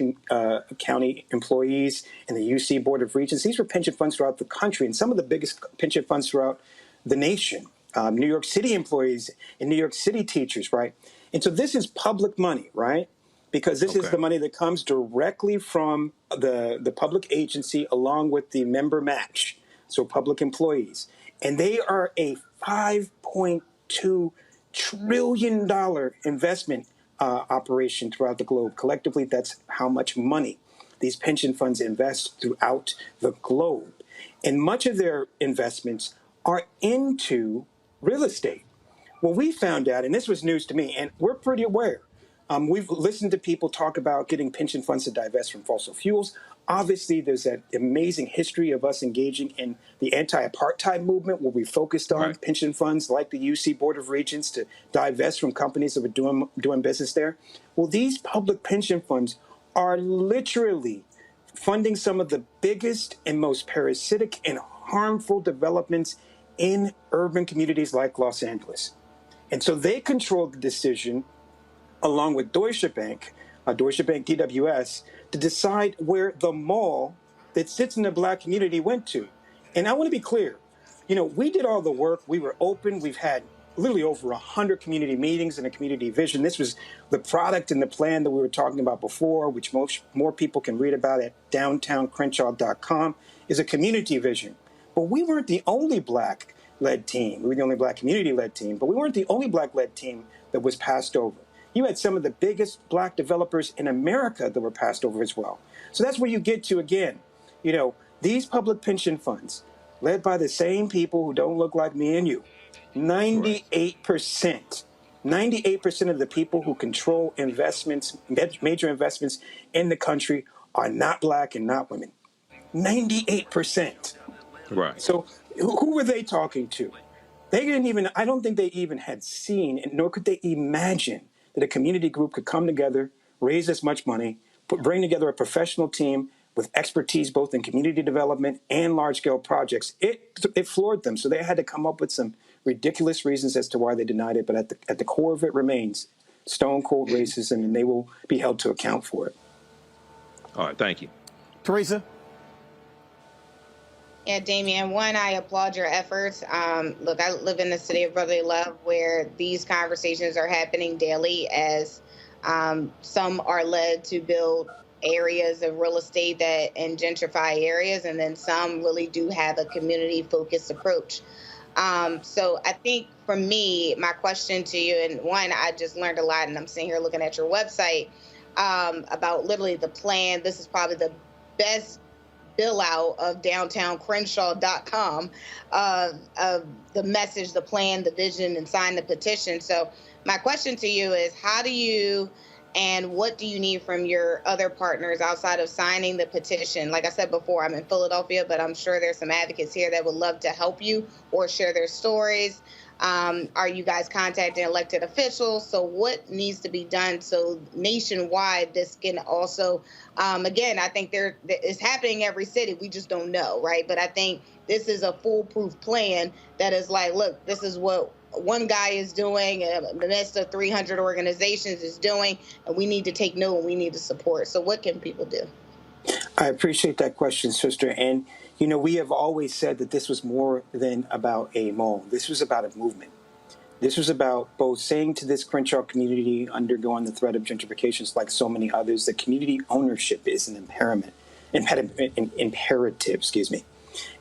County employees and the UC Board of Regents. These were pension funds throughout the country, and some of the biggest pension funds throughout the nation. New York City employees and New York City teachers, right? And so this is public money, right? Because this is the money that comes directly from the public agency along with the member match, so public employees. And they are a $5.2 trillion investment operation throughout the globe. Collectively, that's how much money these pension funds invest throughout the globe. And much of their investments are into real estate. Well, we found out, and this was news to me, and we're pretty aware. We've listened to people talk about getting pension funds to divest from fossil fuels. Obviously, there's that amazing history of us engaging in the anti-apartheid movement where we focused on pension funds like the UC Board of Regents to divest from companies that were doing business there. Well, these public pension funds are literally funding some of the biggest and most parasitic and harmful developments in urban communities like Los Angeles. And so they control the decision along with Deutsche Bank DWS, to decide where the mall that sits in the black community went to. And I want to be clear, we did all the work. We were open. We've had literally over 100 community meetings and a community vision. This was the product and the plan that we were talking about before, which more people can read about at downtowncrenshaw.com, is a community vision. But we weren't the only black-led team. We were the only black community-led team, but we weren't the only black-led team that was passed over. You had some of the biggest black developers in America that were passed over as well. So that's where you get to, again, these public pension funds, led by the same people who don't look like me and you, 98% of the people who control investments, major investments in the country are not black and not women. 98%. Right. So who were they talking to? They didn't even, I don't think they even had seen, nor could they imagine that a community group could come together, raise this much money, bring together a professional team with expertise both in community development and large-scale projects. It floored them, so they had to come up with some ridiculous reasons as to why they denied it, but at the core of it remains stone-cold racism, and they will be held to account for it. All right, thank you. Teresa? Yeah, Damian, one, I applaud your efforts. Look, I live in the city of brotherly love where these conversations are happening daily as some are led to build areas of real estate and gentrify areas, and then some really do have a community-focused approach. So I think for me, my question to you, and one, I just learned a lot, and I'm sitting here looking at your website about literally the plan. This is probably the best bill out of downtowncrenshaw.com of the message, the plan, the vision, and sign the petition. So my question to you is, how do you and what do you need from your other partners outside of signing the petition? Like I said before, I'm in Philadelphia, but I'm sure there's some advocates here that would love to help you or share their stories. Are you guys contacting elected officials? So what needs to be done so nationwide this can also, again, I think it's happening in every city. We just don't know, right? But I think this is a foolproof plan that is like, look, this is what one guy is doing, the midst of 300 organizations is doing, and we need to take note and we need to support. So what can people do? I appreciate that question, sister. And we have always said that this was more than about a mall. This was about a movement. This was about both saying to this Crenshaw community undergoing the threat of gentrifications like so many others, that community ownership is an imperative,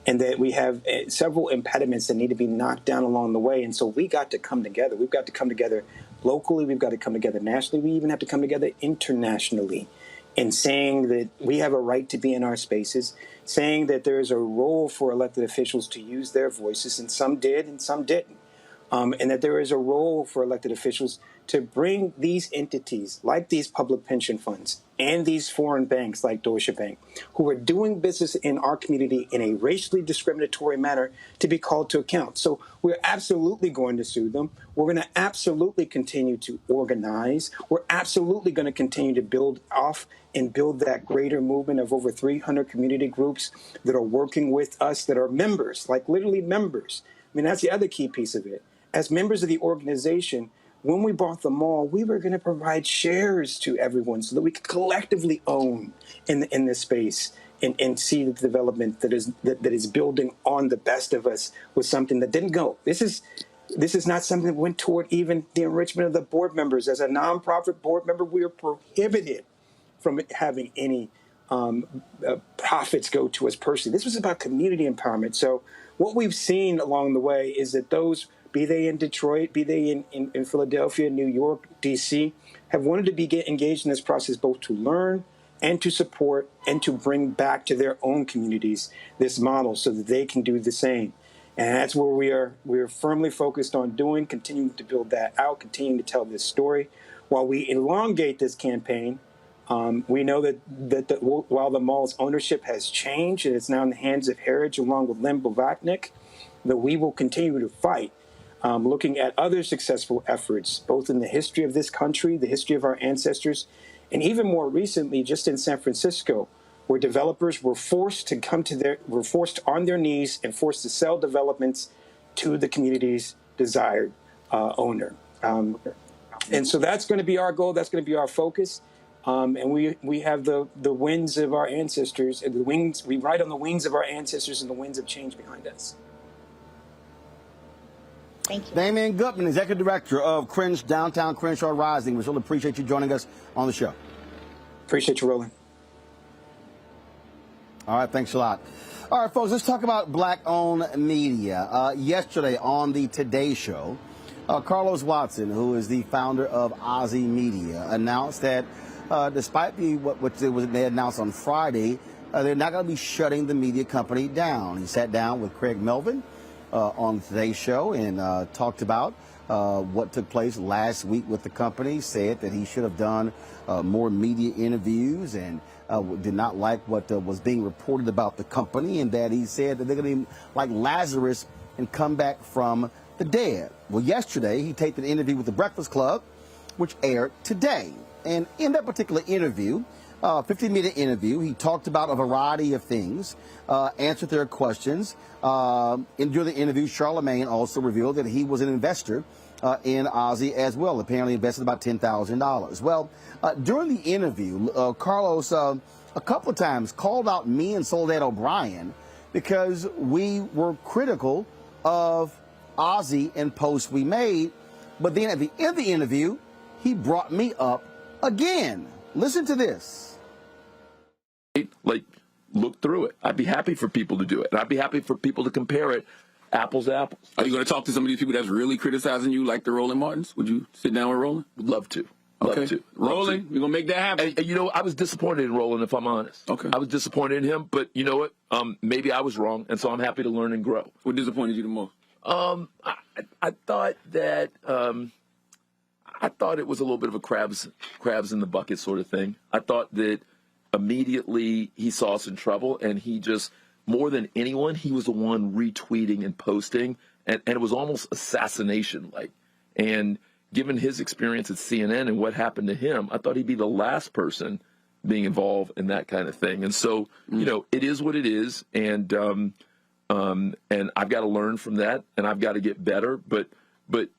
and that we have several impediments that need to be knocked down along the way. And so we got to come together. We've got to come together locally. We've got to come together nationally. We even have to come together internationally in saying that we have a right to be in our spaces, saying that there is a role for elected officials to use their voices, and some did and some didn't. and that there is a role for elected officials to bring these entities like these public pension funds and these foreign banks like Deutsche Bank, who are doing business in our community in a racially discriminatory manner, to be called to account. So we're absolutely going to sue them. We're going to absolutely continue to organize. We're absolutely going to continue to build off and build that greater movement of over 300 community groups that are working with us, that are members, like literally members. I mean, that's the other key piece of it. As members of the organization, when we bought the mall, we were going to provide shares to everyone so that we could collectively own in this space and see the development that is building on the best of us with something that didn't go. This is not something that went toward even the enrichment of the board members. As a nonprofit board member, we are prohibited from having any profits go to us personally. This was about community empowerment. So what we've seen along the way is that those, be they in Detroit, be they in Philadelphia, New York, D.C., have wanted to be engaged in this process both to learn and to support and to bring back to their own communities this model so that they can do the same. And that's where we are firmly focused on doing, continuing to build that out, continuing to tell this story. While we elongate this campaign, we know that while the mall's ownership has changed and it's now in the hands of Heritage along with Len Blavacnik, that we will continue to fight, looking at other successful efforts, both in the history of this country, the history of our ancestors, and even more recently, just in San Francisco, where developers were forced on their knees and forced to sell developments to the community's desired owner. And so that's going to be our goal. That's going to be our focus. And we have the winds of our ancestors, and we ride on the wings of our ancestors and the winds of change behind us. Thank you. Damian Gutman, Executive Director of Downtown Crenshaw Rising. We really appreciate you joining us on the show. Appreciate you, Roland. All right, thanks a lot. All right, folks, let's talk about black-owned media. Yesterday on the Today Show, Carlos Watson, who is the founder of Ozzy Media, announced that despite what they announced on Friday, they're not going to be shutting the media company down. He sat down with Craig Melvin on Today's Show and talked about what took place last week with the company, said that he should have done more media interviews and did not like what was being reported about the company, and that he said that they're going to be like Lazarus and come back from the dead. Well, yesterday he taped an interview with The Breakfast Club, which aired today. And in that particular interview, 15-minute interview, he talked about a variety of things, answered their questions. During the interview, Charlemagne also revealed that he was an investor in Ozzy as well, apparently invested about $10,000. Well, during the interview, Carlos a couple of times called out me and Soledad O'Brien because we were critical of Ozzy and posts we made. But then at the end of the interview, he brought me up again. Listen to this. Like, look through it. I'd be happy for people to do it. And I'd be happy for people to compare it apples to apples. Are you going to talk to some of these people that's really criticizing you, like the Roland Martins? Would you sit down with Roland? Would love to. Okay. Love to. Roland, we're going to make that happen. And, you know, I was disappointed in Roland, if I'm honest. Okay. I was disappointed in him, but you know what? Maybe I was wrong, and so I'm happy to learn and grow. What disappointed you the most? I thought that I thought it was a little bit of a crabs in the bucket sort of thing. I thought that immediately he saw us in trouble, and he just, more than anyone, he was the one retweeting and posting, and it was almost assassination-like. And given his experience at CNN and what happened to him, I thought he'd be the last person being involved in that kind of thing. And so, you know, it is what it is, and I've got to learn from that, and I've got to get better. But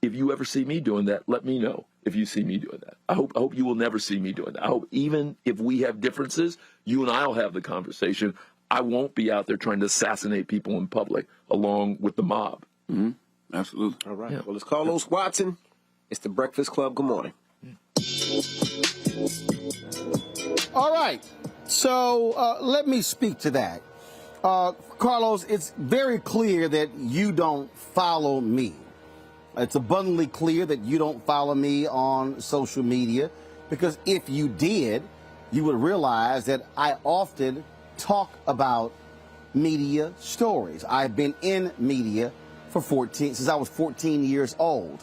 if you ever see me doing that, let me know if you see me doing that. I hope you will never see me doing that. I hope even if we have differences, you and I will have the conversation. I won't be out there trying to assassinate people in public along with the mob. Mm-hmm. Absolutely. All right. Yeah. Well, it's Carlos Watson. It's The Breakfast Club. Good morning. All right. So let me speak to that. Carlos, it's very clear that you don't follow me. It's abundantly clear that you don't follow me on social media, because if you did, you would realize that I often talk about media stories. I've been in media for since I was 14 years old.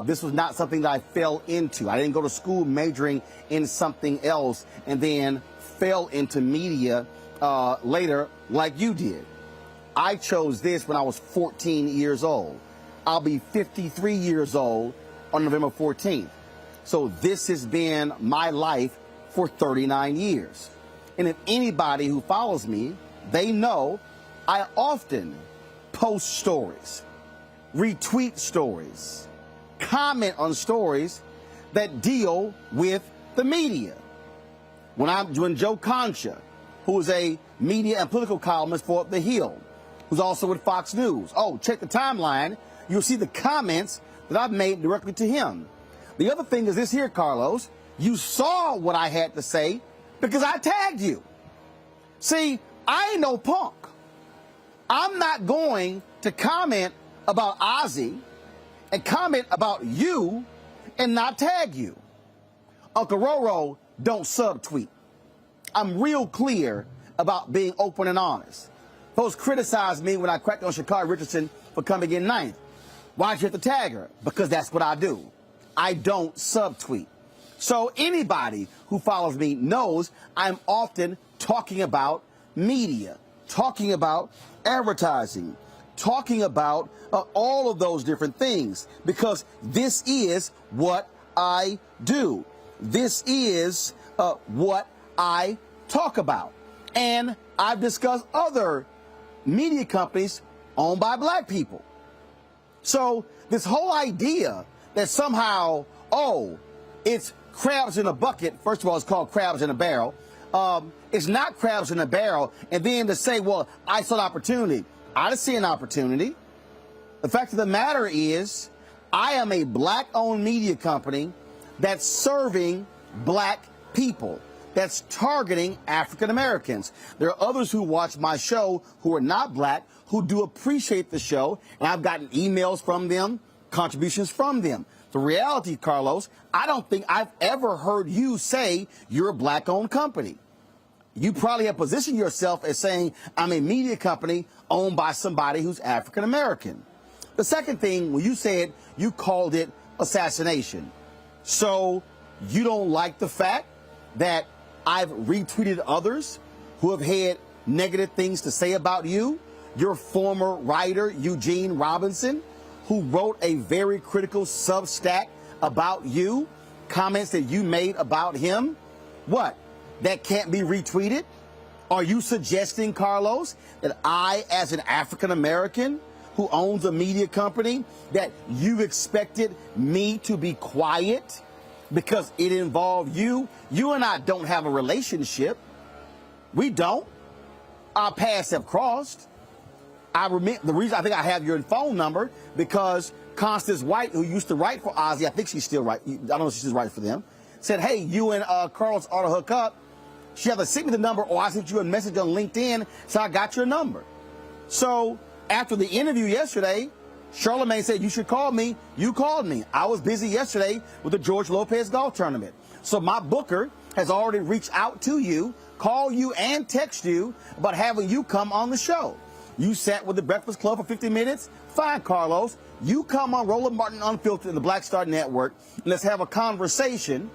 This was not something that I fell into. I didn't go to school majoring in something else and then fell into media later like you did. I chose this when I was 14 years old. I'll be 53 years old on November 14th. So this has been my life for 39 years. And if anybody who follows me, they know I often post stories, retweet stories, comment on stories that deal with the media. When Joe Concha, who is a media and political columnist for The Hill, who's also with Fox News. Oh, check the timeline. You'll see the comments that I've made directly to him. The other thing is this here, Carlos. You saw what I had to say because I tagged you. See, I ain't no punk. I'm not going to comment about Ozzy and comment about you and not tag you. Uncle Roro don't subtweet. I'm real clear about being open and honest. Folks criticized me when I cracked on Sha'Carri Richardson for coming in ninth. Why'd you have to tag her? Because that's what I do. I don't subtweet. So anybody who follows me knows I'm often talking about media, talking about advertising, talking about all of those different things, because this is what I do. This is what I talk about. And I've discussed other media companies owned by black people. So this whole idea that somehow, oh, it's crabs in a bucket. First of all, it's called crabs in a barrel. It's not crabs in a barrel. And then to say, well, I saw an opportunity. I didn't see an opportunity. The fact of the matter is, I am a black-owned media company that's serving black people, that's targeting African Americans. There are others who watch my show who are not black, who do appreciate the show, and I've gotten emails from them, contributions from them. The reality, Carlos, I don't think I've ever heard you say you're a black-owned company. You probably have positioned yourself as saying, I'm a media company owned by somebody who's African American. The second thing, when you said you called it assassination. So you don't like the fact that I've retweeted others who have had negative things to say about you? Your former writer, Eugene Robinson, who wrote a very critical Substack about you, comments that you made about him. What? That can't be retweeted? Are you suggesting, Carlos, that I, as an African American who owns a media company, that you expected me to be quiet because it involved you? You and I don't have a relationship. We don't. Our paths have crossed. I remember the reason I think I have your phone number because Constance White, who used to write for Ozzy, I think she's still right. I don't know if she's right for them, said, hey, you and Carlos ought to hook up. She either sent me the number or I sent you a message on LinkedIn, so I got your number. So after the interview yesterday, Charlamagne said, you should call me. You called me. I was busy yesterday with the George Lopez golf tournament. So my booker has already reached out to you, call you and text you about having you come on the show. You sat with the Breakfast Club for 50 minutes? Fine, Carlos. You come on Roland Martin Unfiltered in the Black Star Network, and let's have a conversation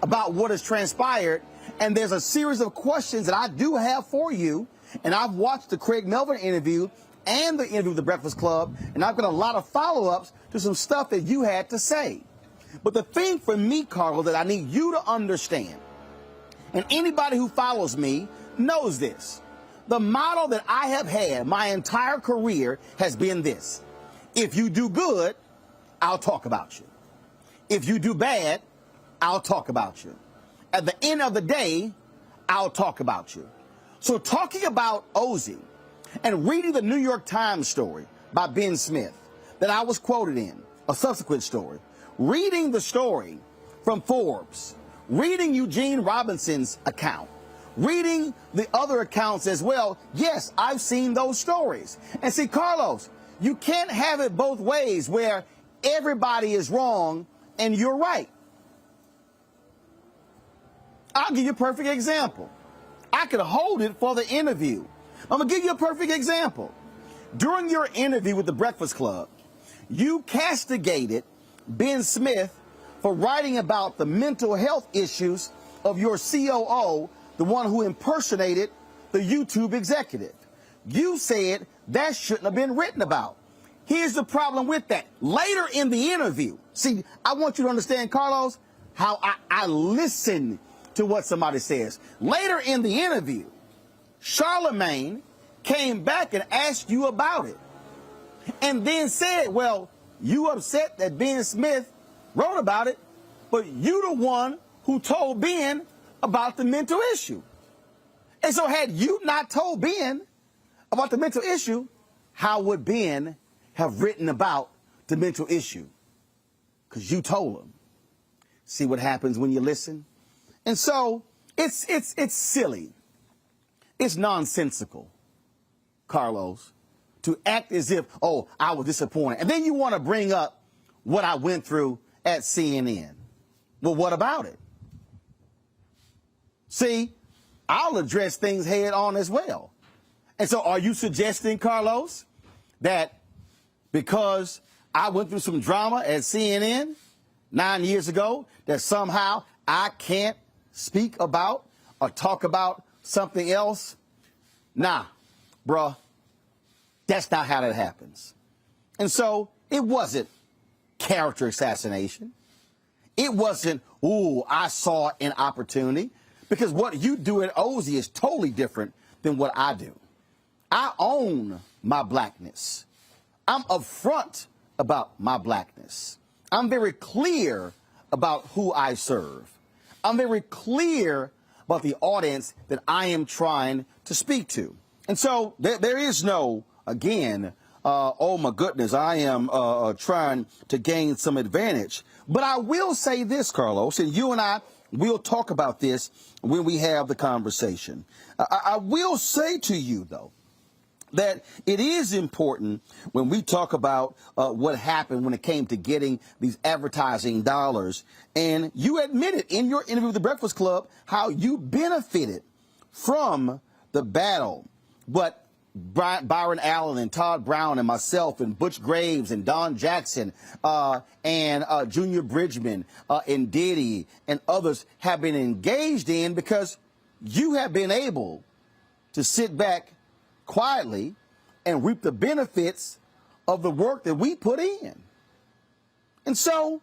about what has transpired. And there's a series of questions that I do have for you. And I've watched the Craig Melvin interview and the interview with the Breakfast Club, and I've got a lot of follow-ups to some stuff that you had to say. But the thing for me, Carlos, that I need you to understand, and anybody who follows me knows this, the motto that I have had my entire career has been this: if you do good, I'll talk about you. If you do bad, I'll talk about you. At the end of the day, I'll talk about you. So talking about Ozzy and reading the New York Times story by Ben Smith that I was quoted in, a subsequent story, reading the story from Forbes, reading Eugene Robinson's account, reading the other accounts as well, yes, I've seen those stories. And see, Carlos, you can't have it both ways where everybody is wrong and you're right. I'll give you a perfect example. I could hold it for the interview. I'm going to give you a perfect example. during your interview with the Breakfast Club, you castigated Ben Smith for writing about the mental health issues of your COO, the one who impersonated the YouTube executive. You said that shouldn't have been written about. Here's the problem with that. Later in the interview, see, I want you to understand, Carlos, how I listen to what somebody says. Later in the interview, Charlemagne came back and asked you about it and then said, well, you upset that Ben Smith wrote about it, but you the one who told Ben about the mental issue. And so had you not told Ben about the mental issue, how would Ben have written about the mental issue? Because you told him. See what happens when you listen? And so it's silly. It's nonsensical, Carlos, to act as if, oh, I was disappointed. And then you want to bring up what I went through at CNN. Well, what about it? See, I'll address things head on as well. And so are you suggesting, Carlos, that because I went through some drama at CNN 9 years ago, that somehow I can't speak about or talk about something else? Nah, bruh, that's not how that happens. And so it wasn't character assassination. It wasn't, ooh, I saw an opportunity. Because what you do at Ozzy is totally different than what I do. I own my blackness. I'm upfront about my blackness. I'm very clear about who I serve. I'm very clear about the audience that I am trying to speak to. And so there is no, again, oh my goodness, I am trying to gain some advantage. But I will say this, Carlos, and you and I will talk about this when we have the conversation. I will say to you, though, that it is important when we talk about what happened when it came to getting these advertising dollars. And you admitted in your interview with the Breakfast Club how you benefited from the battle. But Byron Allen and Todd Brown and myself and Butch Graves and Don Jackson and Junior Bridgman and Diddy and others have been engaged in because you have been able to sit back quietly and reap the benefits of the work that we put in. And so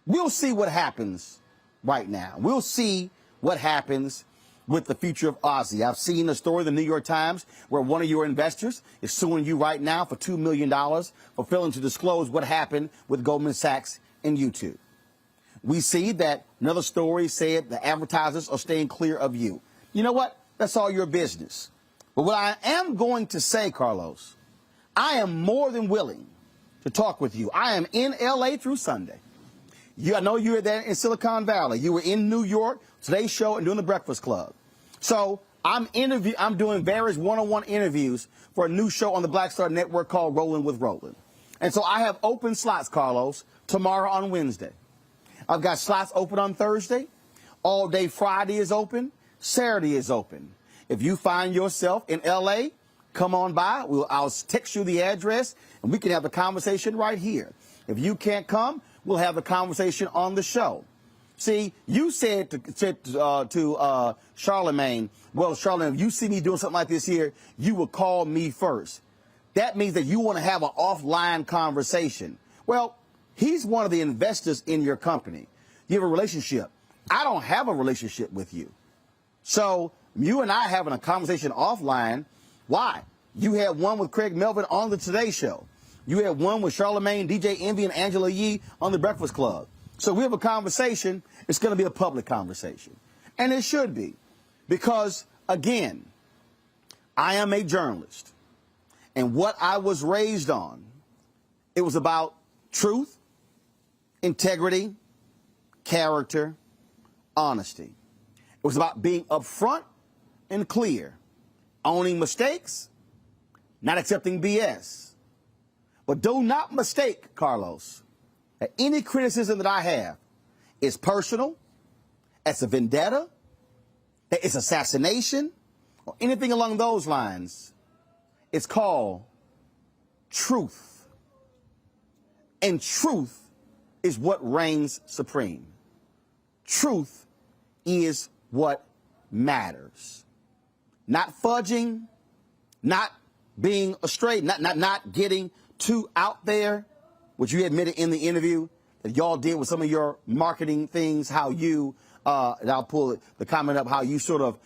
we'll see what happens right now. We'll see what happens with the future of Ozzy. I've seen a story in the New York Times where one of your investors is suing you right now for $2 million for failing to disclose what happened with Goldman Sachs and YouTube. We see that another story said the advertisers are staying clear of you. You know what? That's all your business. But what I am going to say, Carlos, I am more than willing to talk with you. I am in L.A. through Sunday. I know you were there in Silicon Valley. You were in New York, today's show, and doing the Breakfast Club. So I'm doing various one-on-one interviews for a new show on the Black Star Network called Rollin' with Roland. And so I have open slots, Carlos, tomorrow on Wednesday. I've got slots open on Thursday. All day Friday is open. Saturday is open. If you find yourself in L.A., come on by. I'll text you the address, and we can have a conversation right here. If you can't come, we'll have a conversation on the show. See, you said to Charlemagne, well, Charlemagne, if you see me doing something like this here, you will call me first. That means that you want to have an offline conversation. Well, he's one of the investors in your company. You have a relationship. I don't have a relationship with you. So you and I having a conversation offline. Why? You had one with Craig Melvin on the Today Show. You had one with Charlemagne, DJ Envy, and Angela Yee on the Breakfast Club. So we have a conversation. It's going to be a public conversation. And it should be. Because, again, I am a journalist. And what I was raised on, it was about truth, integrity, character, honesty. It was about being upfront and clear, owning mistakes, not accepting BS. But do not mistake, Carlos, that any criticism that I have is personal, it's a vendetta, that it's assassination, or anything along those lines. It's called truth. And truth is what reigns supreme. Truth is what matters. Not fudging, not being astray, not getting too out there, which you admitted in the interview that y'all did with some of your marketing things, how you, and I'll pull the comment up, how you sort of,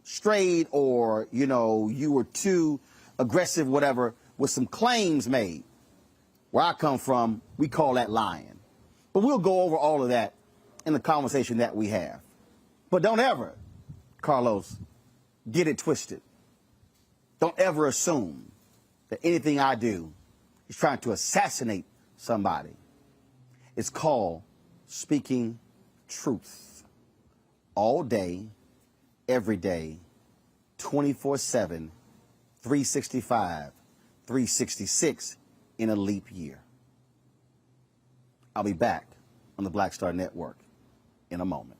strayed, or, you know, you were too aggressive, whatever, with some claims made. Where I come from, we call that lying. But we'll go over all of that in the conversation that we have. But don't ever, Carlos, get it twisted. Don't ever assume that anything I do is trying to assassinate somebody. It's called speaking truth. All day, every day, 24/7, 365, 366 in a leap year. I'll be back on the Black Star Network in a moment.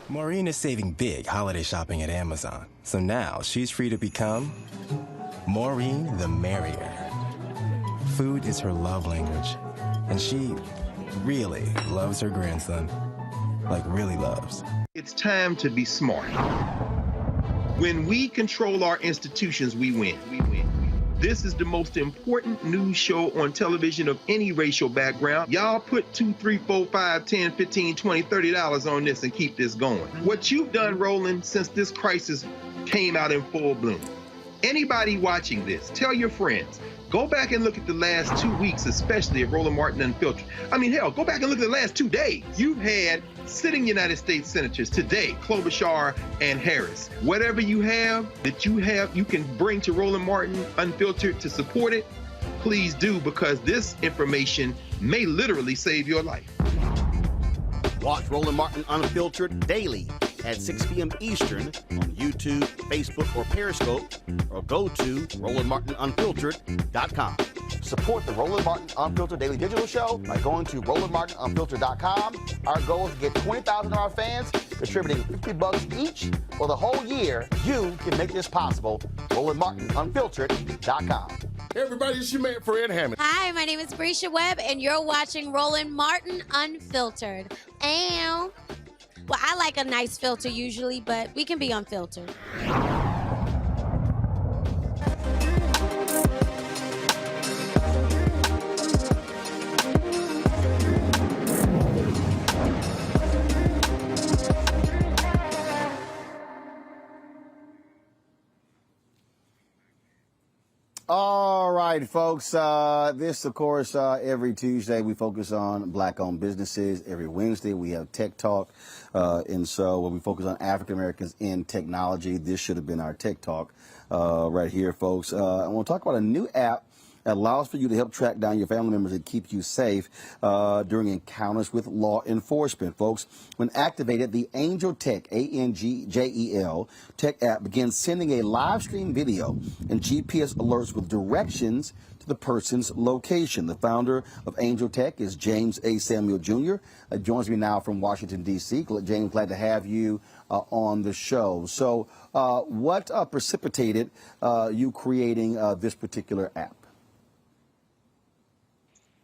Maureen is saving big holiday shopping at Amazon, so now she's free to become Maureen the Merrier. Food is her love language, and she really loves her grandson. Like, really loves. It's time to be smart. When we control our institutions, we win. This is the most important news show on television of any racial background. Y'all put $2, $3, $4, $5, $10, $15, $20, $30 on this and keep this going. What you've done, Roland, since this crisis came out in full bloom. Anybody watching this, tell your friends. Go back and look at the last 2 weeks, especially of Roland Martin Unfiltered. I mean, hell, go back and look at the last 2 days. You've had sitting United States senators today, Klobuchar and Harris. Whatever you have that you can bring to Roland Martin Unfiltered to support it, please do, because this information may literally save your life. Watch Roland Martin Unfiltered daily at 6 p.m. Eastern on YouTube, Facebook, or Periscope, or go to RolandMartinUnfiltered.com. Support the Roland Martin Unfiltered Daily Digital Show by going to RolandMartinUnfiltered.com. Our goal is to get 20,000 of our fans contributing $50 each for the whole year. You can make this possible. RolandMartinUnfiltered.com. Hey everybody, it's your man Fred Hammond. Hi, my name is Brescia Webb, and you're watching Roland Martin Unfiltered. And, well, I like a nice filter usually, but we can be unfiltered. All right, folks. This, of course, every Tuesday we focus on black-owned businesses. Every Wednesday we have Tech Talk. And so when we focus on African Americans in technology, this should have been our Tech Talk right here, folks. I want to talk about a new app that allows for you to help track down your family members and keep you safe during encounters with law enforcement, folks. When activated, the ANJEL Tech, ANJEL Tech app begins sending a live stream video and GPS alerts with directions to the person's location. The founder of ANJEL Tech is James A. Samuel Jr. Joins me now from Washington, D.C. James, glad to have you on the show. So what precipitated you creating this particular app?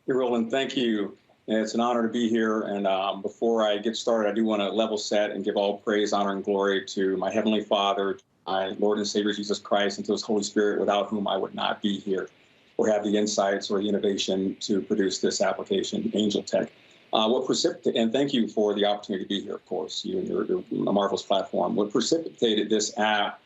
Hey, Roland, thank you. And it's an honor to be here. And before I get started, I do want to level set and give all praise, honor, and glory to my Heavenly Father, my Lord and Savior Jesus Christ, and to His Holy Spirit, without whom I would not be here or have the insights or the innovation to produce this application, ANJEL Tech. And thank you for the opportunity to be here, of course, you and your marvelous platform. What precipitated this app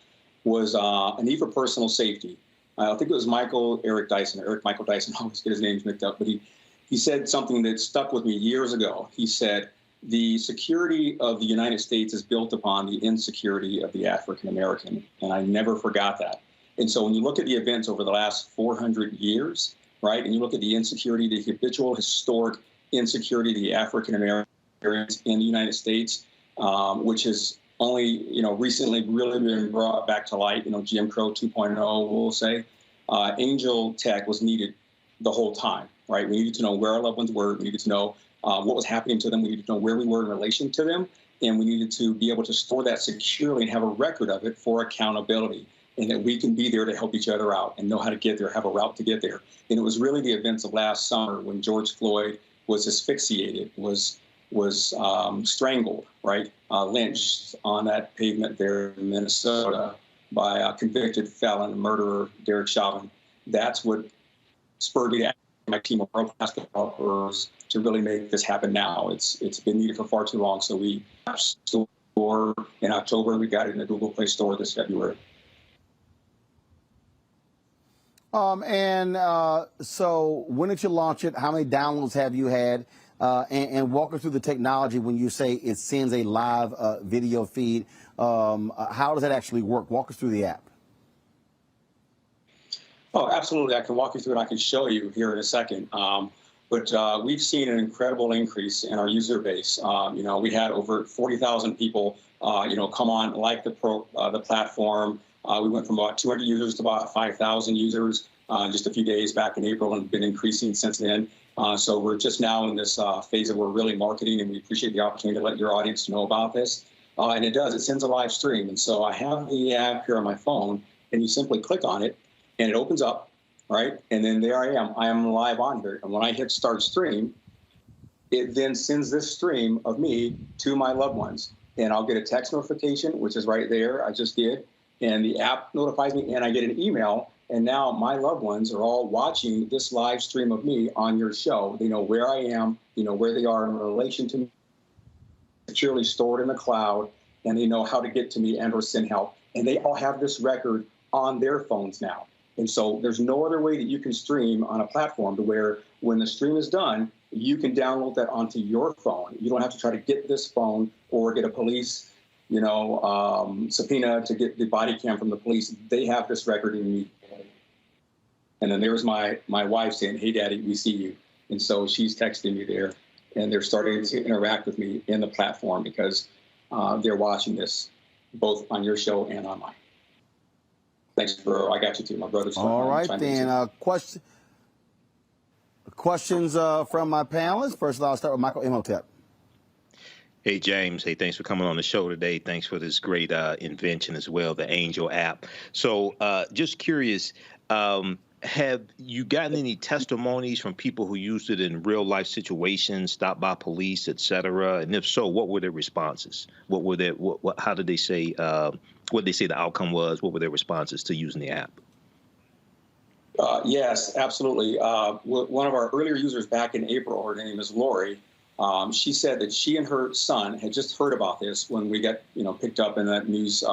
was a need for personal safety. I think it was Eric Michael Dyson, I always get his names mixed up, but he said something that stuck with me years ago. He said, the security of the United States is built upon the insecurity of the African American, and I never forgot that. And so when you look at the events over the last 400 years, right, and you look at the insecurity, the habitual, historic insecurity of the African Americans in the United States, which has only, recently really been brought back to light, Jim Crow 2.0, we'll say, ANJEL Tech was needed the whole time, right? We needed to know where our loved ones were. We needed to know what was happening to them. We needed to know where we were in relation to them. And we needed to be able to store that securely and have a record of it for accountability, and that we can be there to help each other out and know how to get there, have a route to get there. And it was really the events of last summer when George Floyd was asphyxiated, was strangled, right, lynched on that pavement there in Minnesota by a convicted felon murderer, Derek Chauvin. That's what spurred me to ask my team of world basketball players to really make this happen now. It's been needed for far too long. So we store in October. We got it in the Google Play Store this February. So when did you launch it? How many downloads have you had? And walk us through the technology when you say it sends a live video feed. How does that actually work? Walk us through the app. Oh, absolutely. I can walk you through it. I can show you here in a second. But we've seen an incredible increase in our user base. We had over 40,000 people, come on, like the platform. We went from about 200 users to about 5,000 users just a few days back in April, and been increasing since then. So we're just now in this phase of we're really marketing, and we appreciate the opportunity to let your audience know about this. And it sends a live stream. And so I have the app here on my phone, and you simply click on it, and it opens up, right? And then there I am. I am live on here. And when I hit start stream, it then sends this stream of me to my loved ones. And I'll get a text notification, which is right there. I just did. And the app notifies me, and I get an email. And now my loved ones are all watching this live stream of me on your show. They know where I am, where they are in relation to me, securely stored in the cloud, and they know how to get to me and or send help. And they all have this record on their phones now. And so there's no other way that you can stream on a platform to where when the stream is done, you can download that onto your phone. You don't have to try to get this phone or get a police subpoena to get the body cam from the police. They have this record immediately. And then there's my wife saying, "Hey, Daddy, we see you." And so she's texting me there, and they're starting to interact with me in the platform because they're watching this both on your show and on mine. Thanks, bro. I got you too, my brother's. All right, then. Questions from my panelists. First of all, I'll start with Michael Imhotep. Hey, James. Hey, thanks for coming on the show today. Thanks for this great invention as well, the ANJEL app. So just curious, have you gotten any testimonies from people who used it in real life situations, stopped by police, et cetera? And if so, what were their responses? What were their, how did they say, what did they say the outcome was? What were their responses to using the app? Yes, absolutely. One of our earlier users back in April, her name is Lori. She said that she and her son had just heard about this when we got, picked up in that news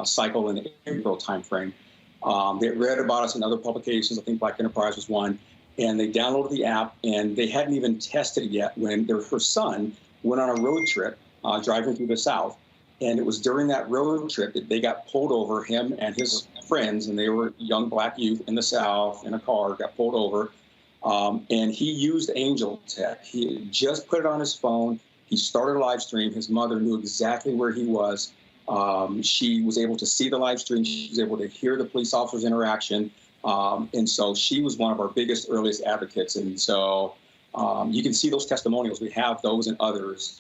cycle in the April timeframe. They read about us in other publications. I think Black Enterprise was one. And they downloaded the app, and they hadn't even tested it yet when her son went on a road trip driving through the South. And it was during that road trip that they got pulled over, him and his friends, and they were young black youth in the South in a car, got pulled over. And he used ANJEL Tech. He just put it on his phone. He started a live stream. His mother knew exactly where he was. She was able to see the live stream. She was able to hear the police officer's interaction. And so she was one of our biggest, earliest advocates. And so you can see those testimonials. We have those and others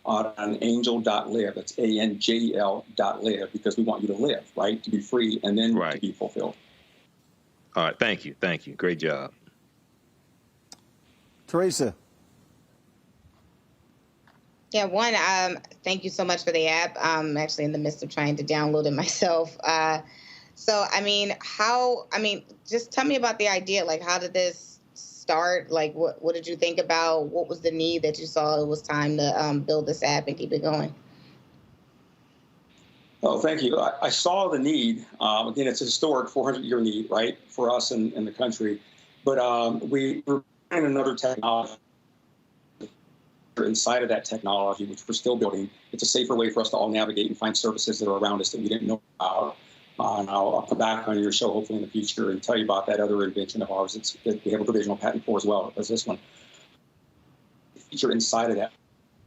on angel.live. That's ANJEL.live, because we want you to live, right? To be free and then to be fulfilled. All right. Thank you. Thank you. Great job. Teresa. Yeah, one, thank you so much for the app. I'm actually in the midst of trying to download it myself. So, just tell me about the idea. Like, how did this start? Like, what did you think about? What was the need that you saw it was time to build this app and keep it going? Oh, thank you. I saw the need. Again, it's a historic 400-year need, right, for us in the country. But we were in another technology. Inside of that technology, which we're still building, it's a safer way for us to all navigate and find services that are around us that we didn't know about. And I'll come back on your show hopefully in the future and tell you about that other invention of ours that we have a provisional patent for as well as this one. The feature inside of that,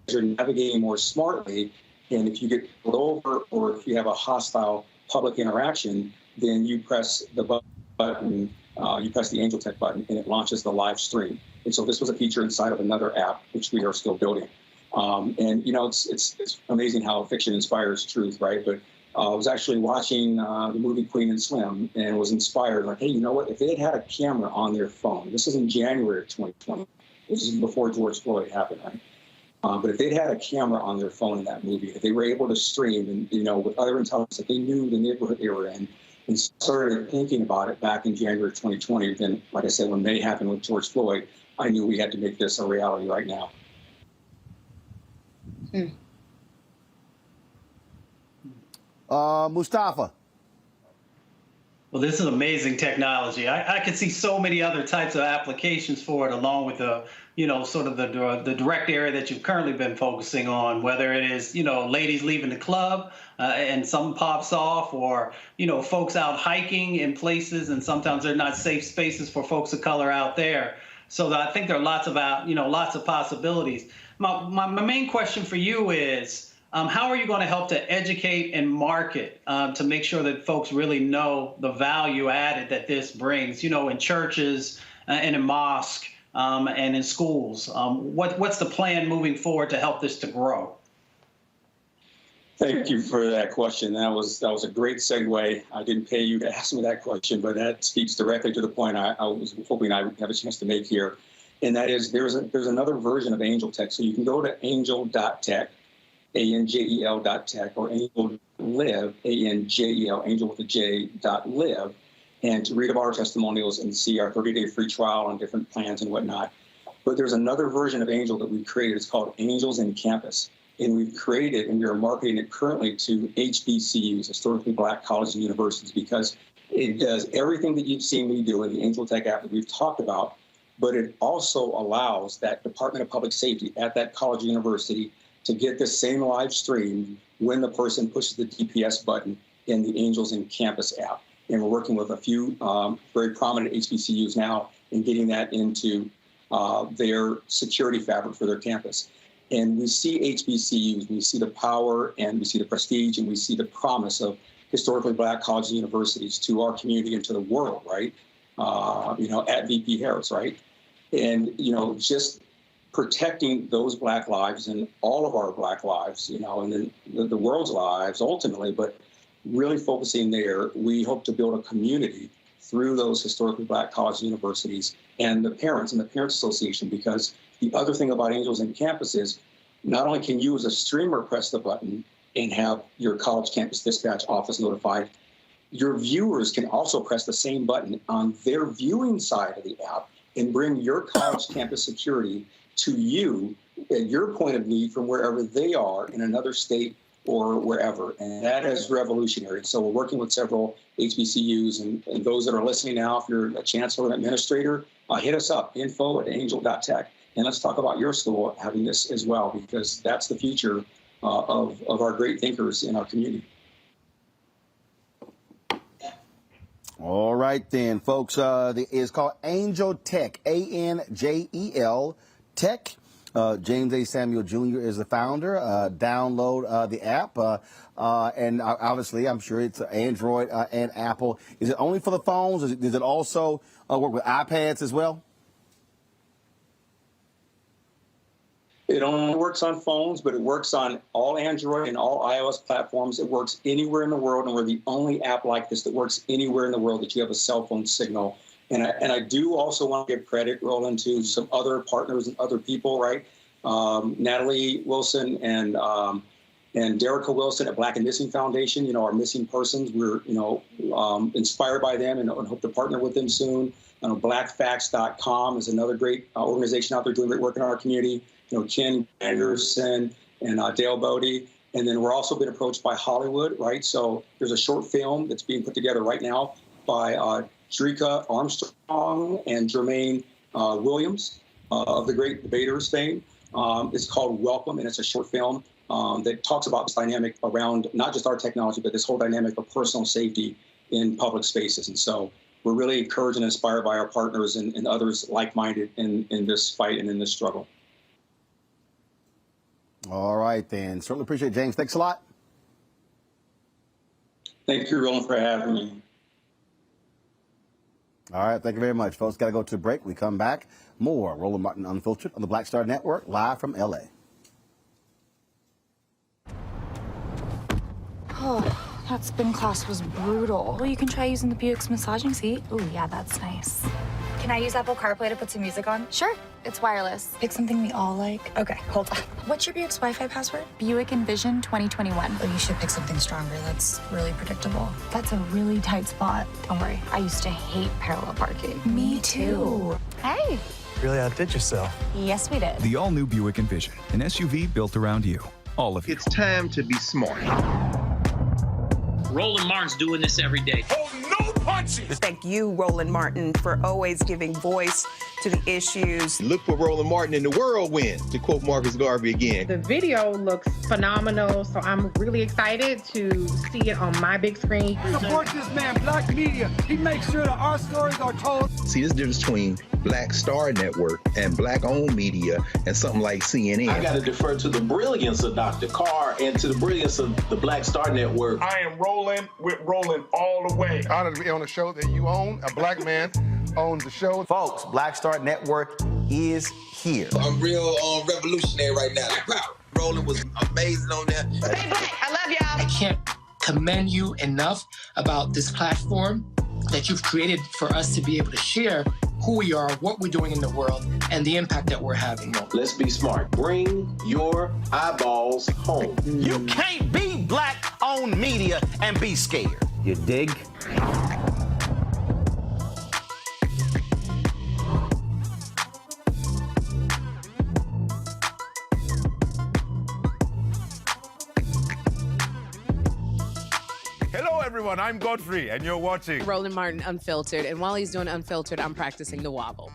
you're navigating more smartly, and if you get pulled over or if you have a hostile public interaction, then you press the button, you press the ANJEL Tech button, and it launches the live stream. And so this was a feature inside of another app, which we are still building. And, you know, it's amazing how fiction inspires truth, right? But I was actually watching the movie Queen and Slim and was inspired, like, hey, you know what? If they had a camera on their phone, this is in January of 2020. This is before George Floyd happened, right? But if they'd had a camera on their phone in that movie, if they were able to stream and, you know, with other intelligence, if they knew the neighborhood they were in, and started thinking about it back in January of 2020, then, like I said, when May happened with George Floyd, I knew we had to make this a reality right now. Mustafa. Well, this is amazing technology. I could see so many other types of applications for it, along with the, you know, sort of the direct area that you've currently been focusing on, whether it is, you know, ladies leaving the club and something pops off, or, you know, folks out hiking in places and sometimes they're not safe spaces for folks of color out there. So I think there are lots of possibilities. My main question for you is, how are you going to help to educate and market to make sure that folks really know the value added that this brings, you know, in churches and in mosques and in schools? What's the plan moving forward to help this to grow? Thank you for that question. That was a great segue. I didn't pay you to ask me that question, but that speaks directly to the point I was hoping I would have a chance to make here. And that is there's another version of ANJEL Tech. So you can go to angel.tech, ANJEL.tech, or ANJEL Live, ANJEL, angel with a J, .live, and to read about our testimonials and see our 30-day free trial on different plans and whatnot. But there's another version of ANJEL that we've created. It's called Angels in Campus. And we've created and we are marketing it currently to HBCUs, historically black colleges and universities, because it does everything that you've seen me do in the ANJEL Tech app that we've talked about, but it also allows that Department of Public Safety at that college or university to get the same live stream when the person pushes the DPS button in the Angels in Campus app. And we're working with a few very prominent HBCUs now in getting that into their security fabric for their campus. And we see HBCUs, we see the power and we see the prestige and we see the promise of historically black colleges and universities to our community and to the world, right? You know, at VP Harris, right? And, you know, just protecting those black lives and all of our black lives, you know, and then the world's lives ultimately, but really focusing there, we hope to build a community through those historically black colleges and universities and the parents and the Parents Association, because the other thing about Angels in Campus is not only can you as a streamer press the button and have your college campus dispatch office notified, your viewers can also press the same button on their viewing side of the app and bring your college campus security to you at your point of need from wherever they are in another state or wherever. And that is revolutionary. So we're working with several HBCUs and those that are listening now, if you're a chancellor or administrator, hit us up, info@angel.tech. And let's talk about your school having this as well, because that's the future of our great thinkers in our community. All right, then, folks. It's called ANJEL Tech, ANJEL Tech. James A. Samuel Jr. is the founder. Download the app. And obviously, I'm sure it's Android and Apple. Is it only for the phones? Does it also work with iPads as well? It only works on phones, but it works on all Android and all iOS platforms. It works anywhere in the world, and we're the only app like this that works anywhere in the world that you have a cell phone signal. And I do also want to give credit, Roland, to some other partners and other people, right? Natalie Wilson and Derica Wilson at Black and Missing Foundation, our missing persons. We're, inspired by them and hope to partner with them soon. Blackfacts.com is another great organization out there doing great work in our community. Ken Anderson and Dale Bodie. And then we're also been approached by Hollywood, right? So there's a short film that's being put together right now by Dreka Armstrong and Jermaine Williams of the Great Debaters fame. It's called Welcome, and it's a short film that talks about this dynamic around not just our technology, but this whole dynamic of personal safety in public spaces. And so we're really encouraged and inspired by our partners and others like-minded in this fight and in this struggle. All right, then. Certainly appreciate it, James. Thanks a lot. Thank you, Roland, for having me. All right, thank you very much, folks. Got to go to a break. We come back. More Roland Martin Unfiltered on the Black Star Network, live from L.A. Oh, that spin class was brutal. Well, you can try using the Buick's massaging seat. Ooh, yeah, that's nice. Can I use Apple CarPlay to put some music on? Sure. It's wireless. Pick something we all like. Okay, hold on. What's your Buick's Wi-Fi password? Buick Envision 2021. Oh, you should pick something stronger. That's really predictable. That's a really tight spot. Don't worry. I used to hate parallel parking. Me too. Hey. Really outdid yourself. Yes, we did. The all-new Buick Envision, an SUV built around you. All of you. It's time to be smart. Roland Martin's doing this every day. Oh, no punches! Thank you, Roland Martin, for always giving voice to the issues. Look for Roland Martin in the whirlwind, to quote Marcus Garvey again. The video looks phenomenal, so I'm really excited to see it on my big screen. Support this man, Black Media. He makes sure that our stories are told. See, this difference between Black Star Network and Black-owned media and something like CNN. I got to defer to the brilliance of Dr. Carr and to the brilliance of the Black Star Network. I am rolling with Roland all the way. Honored to be on a show that you own. A black man owns the show. Folks, Black Star Network is here. I'm real revolutionary right now. Roland was amazing on there. Stay black. I love y'all. I can't commend you enough about this platform that you've created for us to be able to share who we are, what we're doing in the world, and the impact that we're having. Let's be smart. Bring your eyeballs home. You can't be Black-owned media and be scared. You dig? Hello, everyone. I'm Godfrey, and you're watching Roland Martin Unfiltered. And while he's doing Unfiltered, I'm practicing the wobble.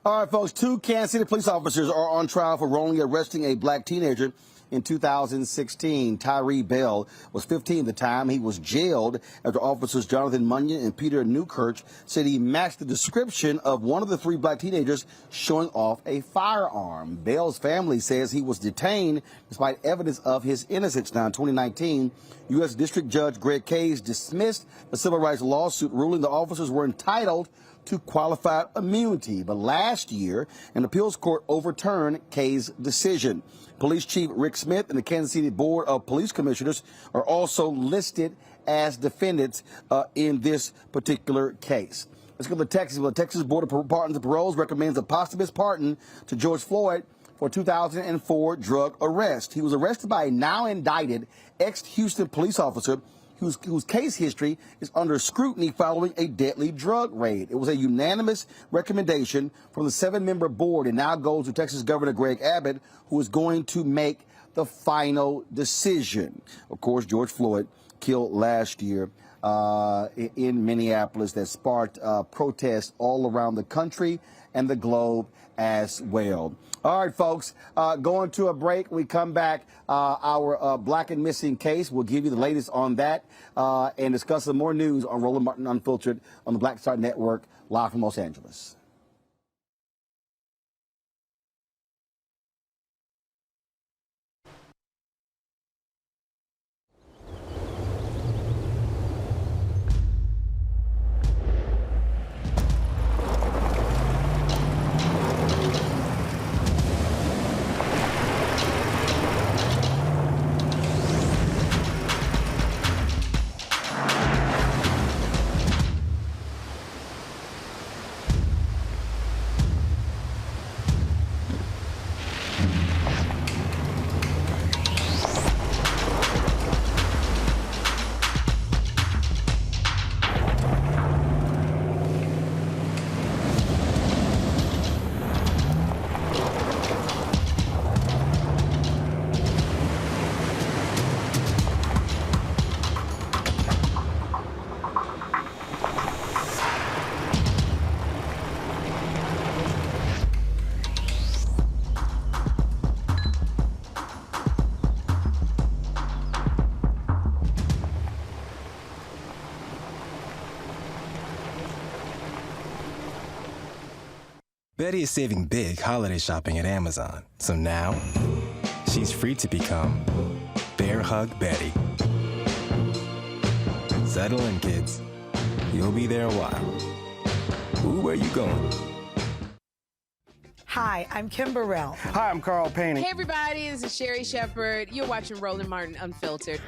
All right, folks, 2 Kansas City police officers are on trial for wrongly arresting a black teenager in 2016. Tyree Bell was 15 at the time. He was jailed after officers Jonathan Munyon and Peter Newkirch said he matched the description of one of the 3 black teenagers showing off a firearm. Bell's family says he was detained despite evidence of his innocence. Now, in 2019, U.S. District Judge Greg Case dismissed the civil rights lawsuit, ruling the officers were entitled to qualified immunity. But last year, an appeals court overturned Kay's decision. Police Chief Rick Smith and the Kansas City Board of Police Commissioners are also listed as defendants in this particular case. Let's go to Texas. Well, the Texas Board of Pardons and Paroles recommends a posthumous pardon to George Floyd for 2004 drug arrest. He was arrested by a now indicted ex-Houston police officer whose case history is under scrutiny following a deadly drug raid. It was a unanimous recommendation from the 7-member board and now goes to Texas Governor Greg Abbott, who is going to make the final decision. Of course, George Floyd killed last year in Minneapolis that sparked protests all around the country and the globe as well. All right, folks, going to a break. We come back, our black and missing case. We'll give you the latest on that and discuss some more news on Roland Martin Unfiltered on the Black Star Network, live from Los Angeles. Betty is saving big holiday shopping at Amazon. So now, she's free to become Bear Hug Betty. Settle in, kids. You'll be there a while. Ooh, where you going? Hi, I'm Kim Burrell. Hi, I'm Carl Payne. Hey, everybody, this is Sherry Shepherd. You're watching Roland Martin Unfiltered.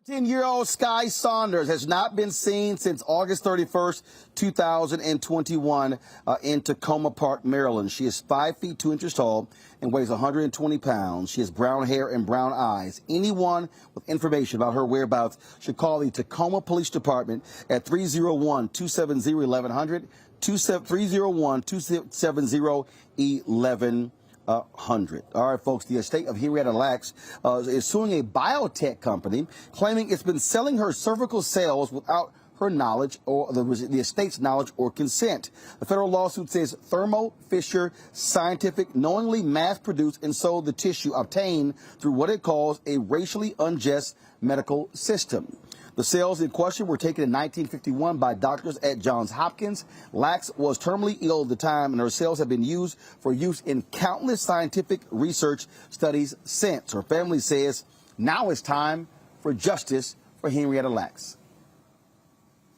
17-year-old Sky Saunders has not been seen since August 31st, 2021 in Tacoma Park, Maryland. She is 5 feet 2 inches tall and weighs 120 pounds. She has brown hair and brown eyes. Anyone with information about her whereabouts should call the Tacoma Police Department at 301-270-1100, 301-270-1100. 100. All right, folks, the estate of Henrietta Lacks is suing a biotech company, claiming it's been selling her cervical cells without her knowledge or the estate's knowledge or consent. The federal lawsuit says Thermo Fisher Scientific knowingly mass-produced and sold the tissue obtained through what it calls a racially unjust medical system. The cells in question were taken in 1951 by doctors at Johns Hopkins. Lacks was terminally ill at the time, and her cells have been used for use in countless scientific research studies since. Her family says now it's time for justice for Henrietta Lacks.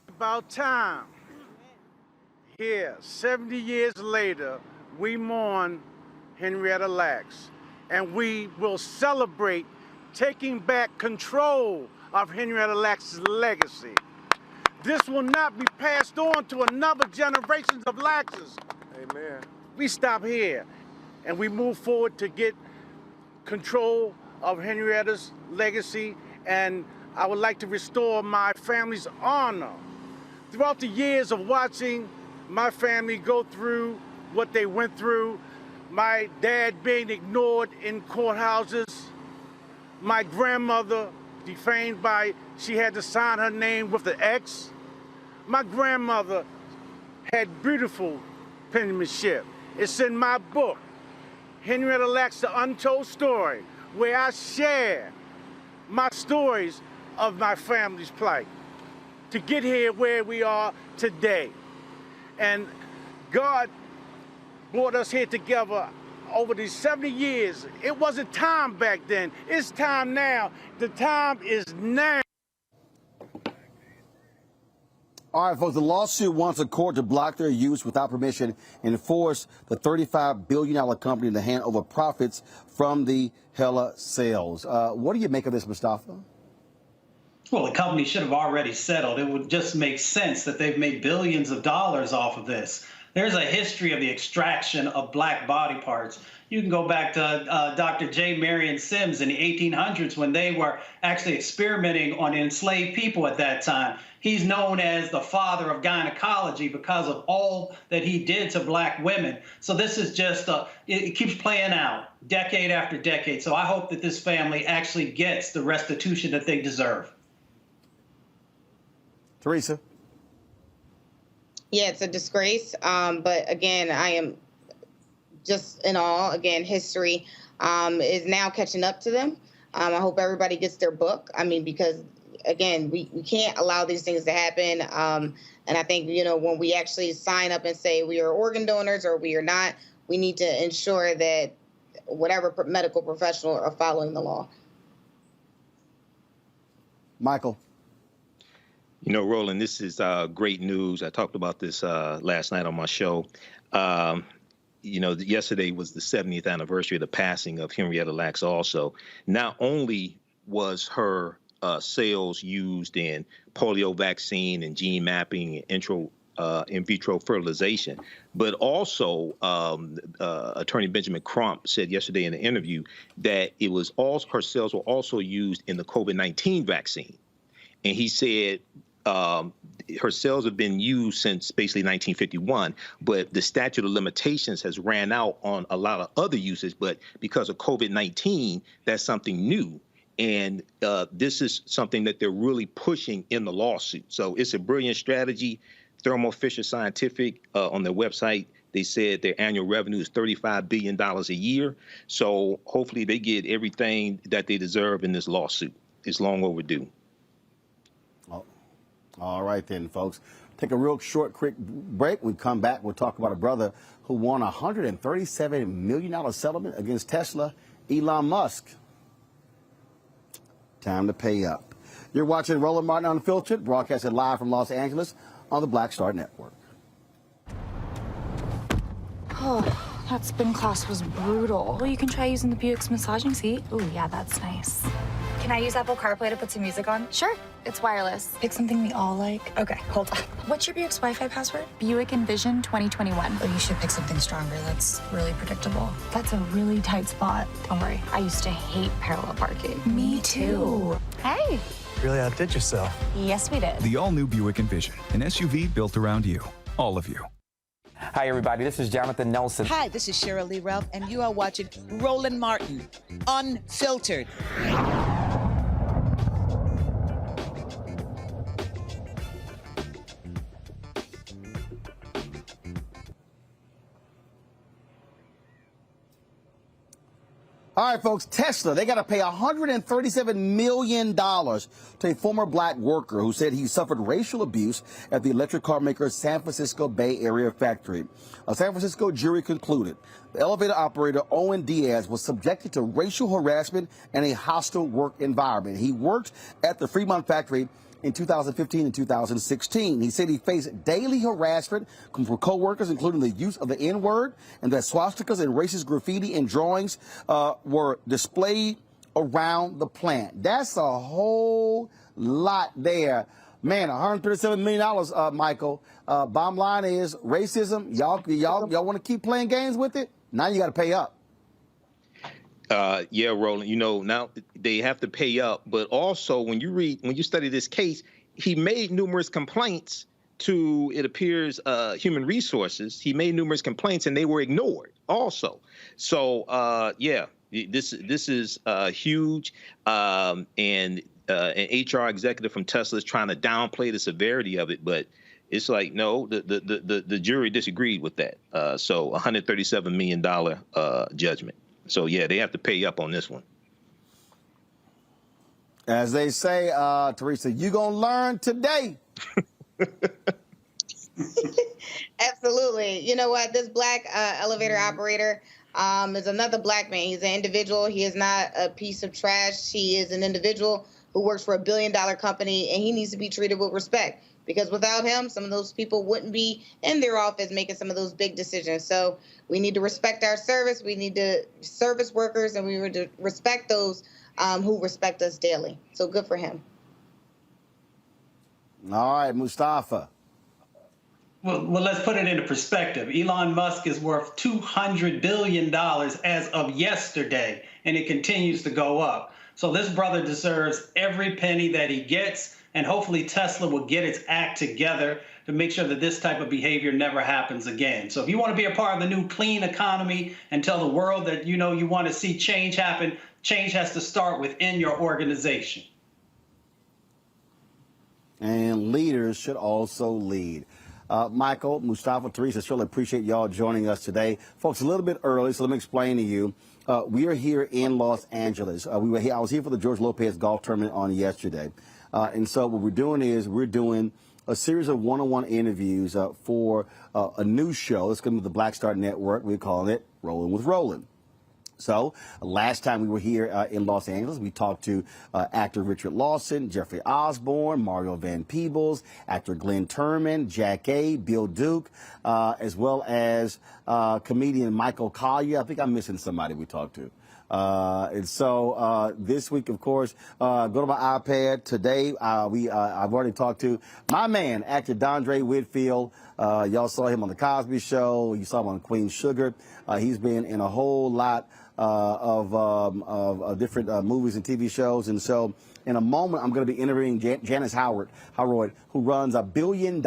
About time. Here, 70 years later, we mourn Henrietta Lacks, and we will celebrate taking back control of Henrietta Lacks' legacy. This will not be passed on to another generation of Laxes. Amen. We stop here and we move forward to get control of Henrietta's legacy, and I would like to restore my family's honor. Throughout the years of watching my family go through what they went through, my dad being ignored in courthouses, my grandmother defamed by she had to sign her name with the X. My grandmother had beautiful penmanship. It's in my book, Henrietta Lacks, The Untold Story, where I share my stories of my family's plight to get here where we are today. And God brought us here together over these 70 years. It wasn't time back then. It's time now. The time is now. All right, folks, the lawsuit wants a court to block their use without permission and force the $35 billion company to hand over profits from the Hella sales. What do you make of this, Mustafa? Well, the company should have already settled. It would just make sense that they've made billions of dollars off of this. There's a history of the extraction of black body parts. You can go back to Dr. J. Marion Sims in the 1800s when they were actually experimenting on enslaved people at that time. He's known as the father of gynecology because of all that he did to black women. So this is just, it keeps playing out decade after decade. So I hope that this family actually gets the restitution that they deserve. Teresa. Yeah, it's a disgrace. But again, I am just in awe. Again, history is now catching up to them. I hope everybody gets their book. I mean, because again, we can't allow these things to happen. And I think, you know, when we actually sign up and say we are organ donors or we are not, we need to ensure that whatever medical professional are following the law. Michael. You know, Roland, this is great news. I talked about this last night on my show. You know, yesterday was the 70th anniversary of the passing of Henrietta Lacks also. Not only was her cells used in polio vaccine and gene mapping and in vitro fertilization, but also Attorney Benjamin Crump said yesterday in an interview that it was also her cells were also used in the COVID-19 vaccine. And he said her cells have been used since basically 1951, but the statute of limitations has ran out on a lot of other uses. But because of COVID-19, that's something new. And this is something that they're really pushing in the lawsuit. So it's a brilliant strategy. Thermo Fisher Scientific on their website, they said their annual revenue is $35 billion a year. So hopefully they get everything that they deserve in this lawsuit. It's long overdue. Oh, all right then, folks. Take a real short, quick break. When we come back, we'll talk about a brother who won a $137 million settlement against Tesla, Elon Musk. Time to pay up. You're watching Roland Martin Unfiltered, broadcasted live from Los Angeles on the Black Star Network. Oh, that spin class was brutal. Well, you can try using the Buick's massaging seat. Ooh, yeah, that's nice. Can I use Apple CarPlay to put some music on? Sure, it's wireless. Pick something we all like. Okay, hold on. What's your Buick's Wi-Fi password? Buick Envision 2021. Oh, you should pick something stronger. That's really predictable. That's a really tight spot. Don't worry, I used to hate parallel parking. Me too. Hey. Really outdid yourself. Yes, we did. The all-new Buick Envision, an SUV built around you, all of you. Hi, everybody. This is Jonathan Nelson. Hi, this is Cheryl Lee Ralph, and you are watching Roland Martin Unfiltered. All right, folks, Tesla, they got to pay $137 million to a former black worker who said he suffered racial abuse at the electric car maker's San Francisco Bay Area factory. A San Francisco jury concluded the elevator operator Owen Diaz was subjected to racial harassment and a hostile work environment. He worked at the Fremont factory in 2015 and 2016. He said he faced daily harassment from co-workers, including the use of the N-word, and that swastikas and racist graffiti and drawings were displayed around the plant. That's a whole lot there. Man, $137 million, Michael. Bottom line is racism. Y'all want to keep playing games with it? Now you got to pay up. Yeah, Roland, now they have to pay up. But also, when you study this case, he made numerous complaints to, it appears, Human Resources. He made numerous complaints and they were ignored also. So, yeah, this is huge. And an HR executive from Tesla is trying to downplay the severity of it. But it's like, no, the jury disagreed with that. So $137 million judgment. So, yeah, they have to pay up on this one. As they say, Teresa, you going to learn today. Absolutely. You know what? This black elevator operator is another black man. He's an individual. He is not a piece of trash. He is an individual who works for $1 billion company, and he needs to be treated with respect. Because without him, some of those people wouldn't be in their office making some of those big decisions. So we need to respect our service. We need to service workers, and we need to respect those who respect us daily. So good for him. All right, Mustafa. Well, let's put it into perspective. Elon Musk is worth $200 billion as of yesterday, and it continues to go up. So this brother deserves every penny that he gets. And hopefully Tesla will get its act together to make sure that this type of behavior never happens again. So if you want to be a part of the new clean economy and tell the world that, you want to see change happen, change has to start within your organization. And leaders should also lead. Michael, Mustafa, Teresa, surely appreciate y'all joining us today. Folks, a little bit early, so let me explain to you. We are here in Los Angeles. I was here for the George Lopez golf tournament on yesterday. And so what we're doing is we're doing a series of one-on-one interviews for a new show. It's going to be the Black Star Network. We're calling it Rolling with Roland. So last time we were here in Los Angeles, we talked to actor Richard Lawson, Jeffrey Osborne, Mario Van Peebles, actor Glenn Turman, Jack A., Bill Duke, as well as comedian Michael Collier. I think I'm missing somebody we talked to. And so this week, of course, go to my iPad. Today, I've already talked to my man, actor Dondre Whitfield. Y'all saw him on The Cosby Show. You saw him on Queen Sugar. He's been in a whole lot of different movies and TV shows. And so in a moment, I'm going to be interviewing Janice Howard, who runs a $1 billion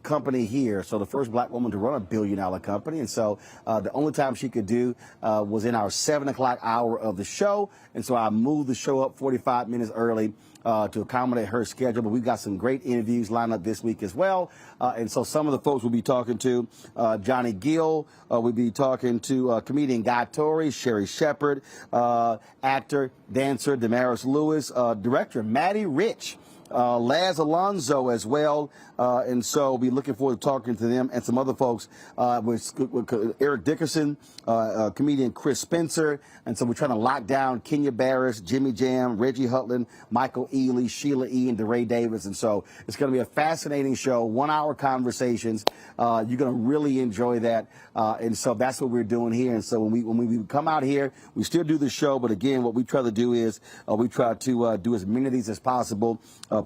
company here. So the first black woman to run a $1 billion company. And so the only time she could do was in our 7 o'clock hour of the show. And so I moved the show up 45 minutes early to accommodate her schedule. But we've got some great interviews lined up this week as well. And so some of the folks we'll be talking to, Johnny Gill, we'll be talking to comedian Guy Torrey, Sherry Shepard, actor, dancer Damaris Lewis, director Maddie Rich, Laz Alonso as well. And so we'll be looking forward to talking to them and some other folks with Eric Dickerson, comedian Chris Spencer. And so we're trying to lock down Kenya Barris, Jimmy Jam, Reggie Hutland, Michael Ealy, Sheila E., and DeRay Davis. And so it's going to be a fascinating show, 1 hour conversations. You're going to really enjoy that. And so that's what we're doing here. And so when we come out here, we still do the show. But again, what we try to do is we try to do as many of these as possible,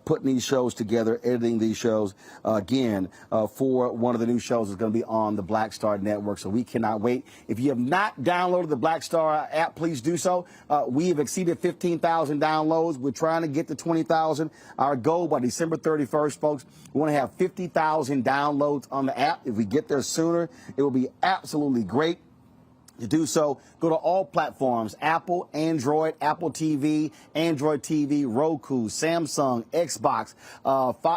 putting these shows together, editing these shows. Again, for one of the new shows is going to be on the Black Star Network. So we cannot wait. If you have not downloaded the Black Star app, please do so. We have exceeded 15,000 downloads. We're trying to get to 20,000. Our goal by December 31st, folks, we want to have 50,000 downloads on the app. If we get there sooner, it will be absolutely great. To do so, go to all platforms: Apple, Android, Apple TV, Android TV, Roku, Samsung, Xbox,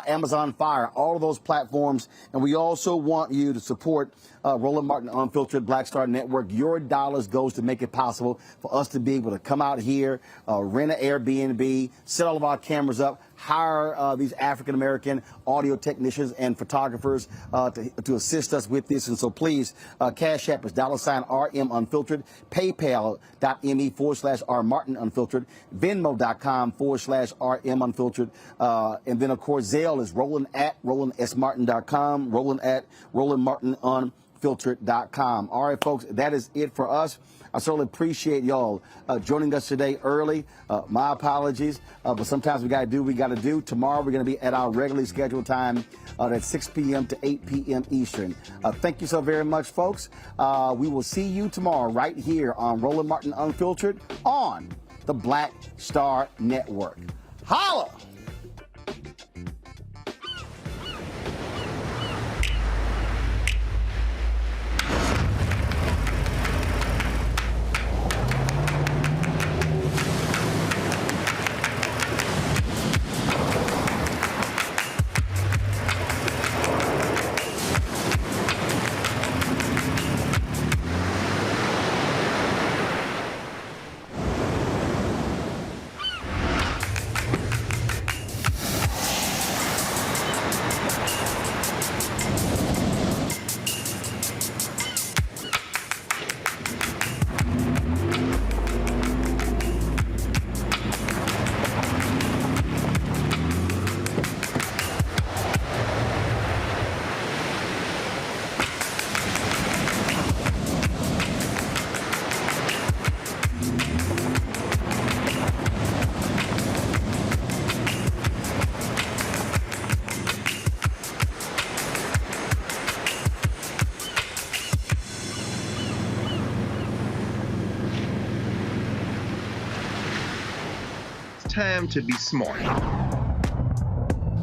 Amazon Fire, all of those platforms. And we also want you to support Roland Martin Unfiltered, Black Star Network. Your dollars goes to make it possible for us to be able to come out here, rent an Airbnb, set all of our cameras up, hire these African-American audio technicians and photographers to assist us with this. And so please, Cash App is $RM Unfiltered, PayPal.me/R Martin Unfiltered, Venmo.com/RM Unfiltered. And then, of course, Zelle is Roland@RolandSMartin.com, Roland@RolandMartinUnfiltered.com. All right, folks, that is it for us. I certainly appreciate y'all joining us today early. My apologies, but sometimes we got to do what we got to do. Tomorrow we're going to be at our regularly scheduled time at 6 p.m. to 8 p.m. Eastern. Thank you so very much, folks. We will see you tomorrow right here on Roland Martin Unfiltered on the Black Star Network. Holla! Time to be smart.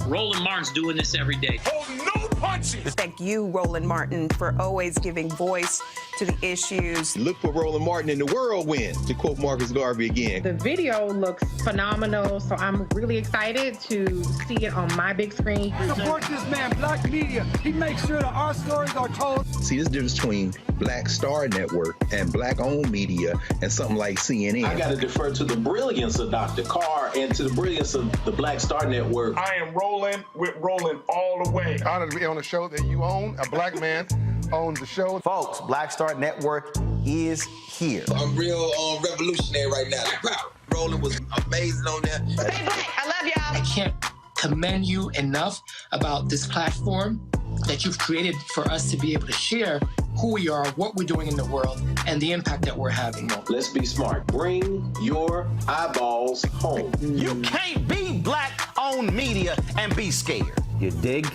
Roland Martin's doing this every day. Oh, no punches! Thank you, Roland Martin, for always giving voice to the issues. Look for Roland Martin in the whirlwind, to quote Marcus Garvey again. The video looks phenomenal, so I'm really excited to see it on my big screen. Support this man, Black Media. He makes sure that our stories are told. See, this difference between Black Star Network and Black-owned media and something like CNN. I got to defer to the brilliance of Dr. Carr and to the brilliance of the Black Star Network. I am rolling with Roland all the way. Honored to be on a show that you own. A black man owns the show. Folks, Black Star Network is here. I'm real revolutionary right now. Roland was amazing on there. Stay black. I love y'all. I can't commend you enough about this platform that you've created for us to be able to share who we are, what we're doing in the world, and the impact that we're having. Let's be smart. Bring your eyeballs home. You can't be black-owned media and be scared. You dig?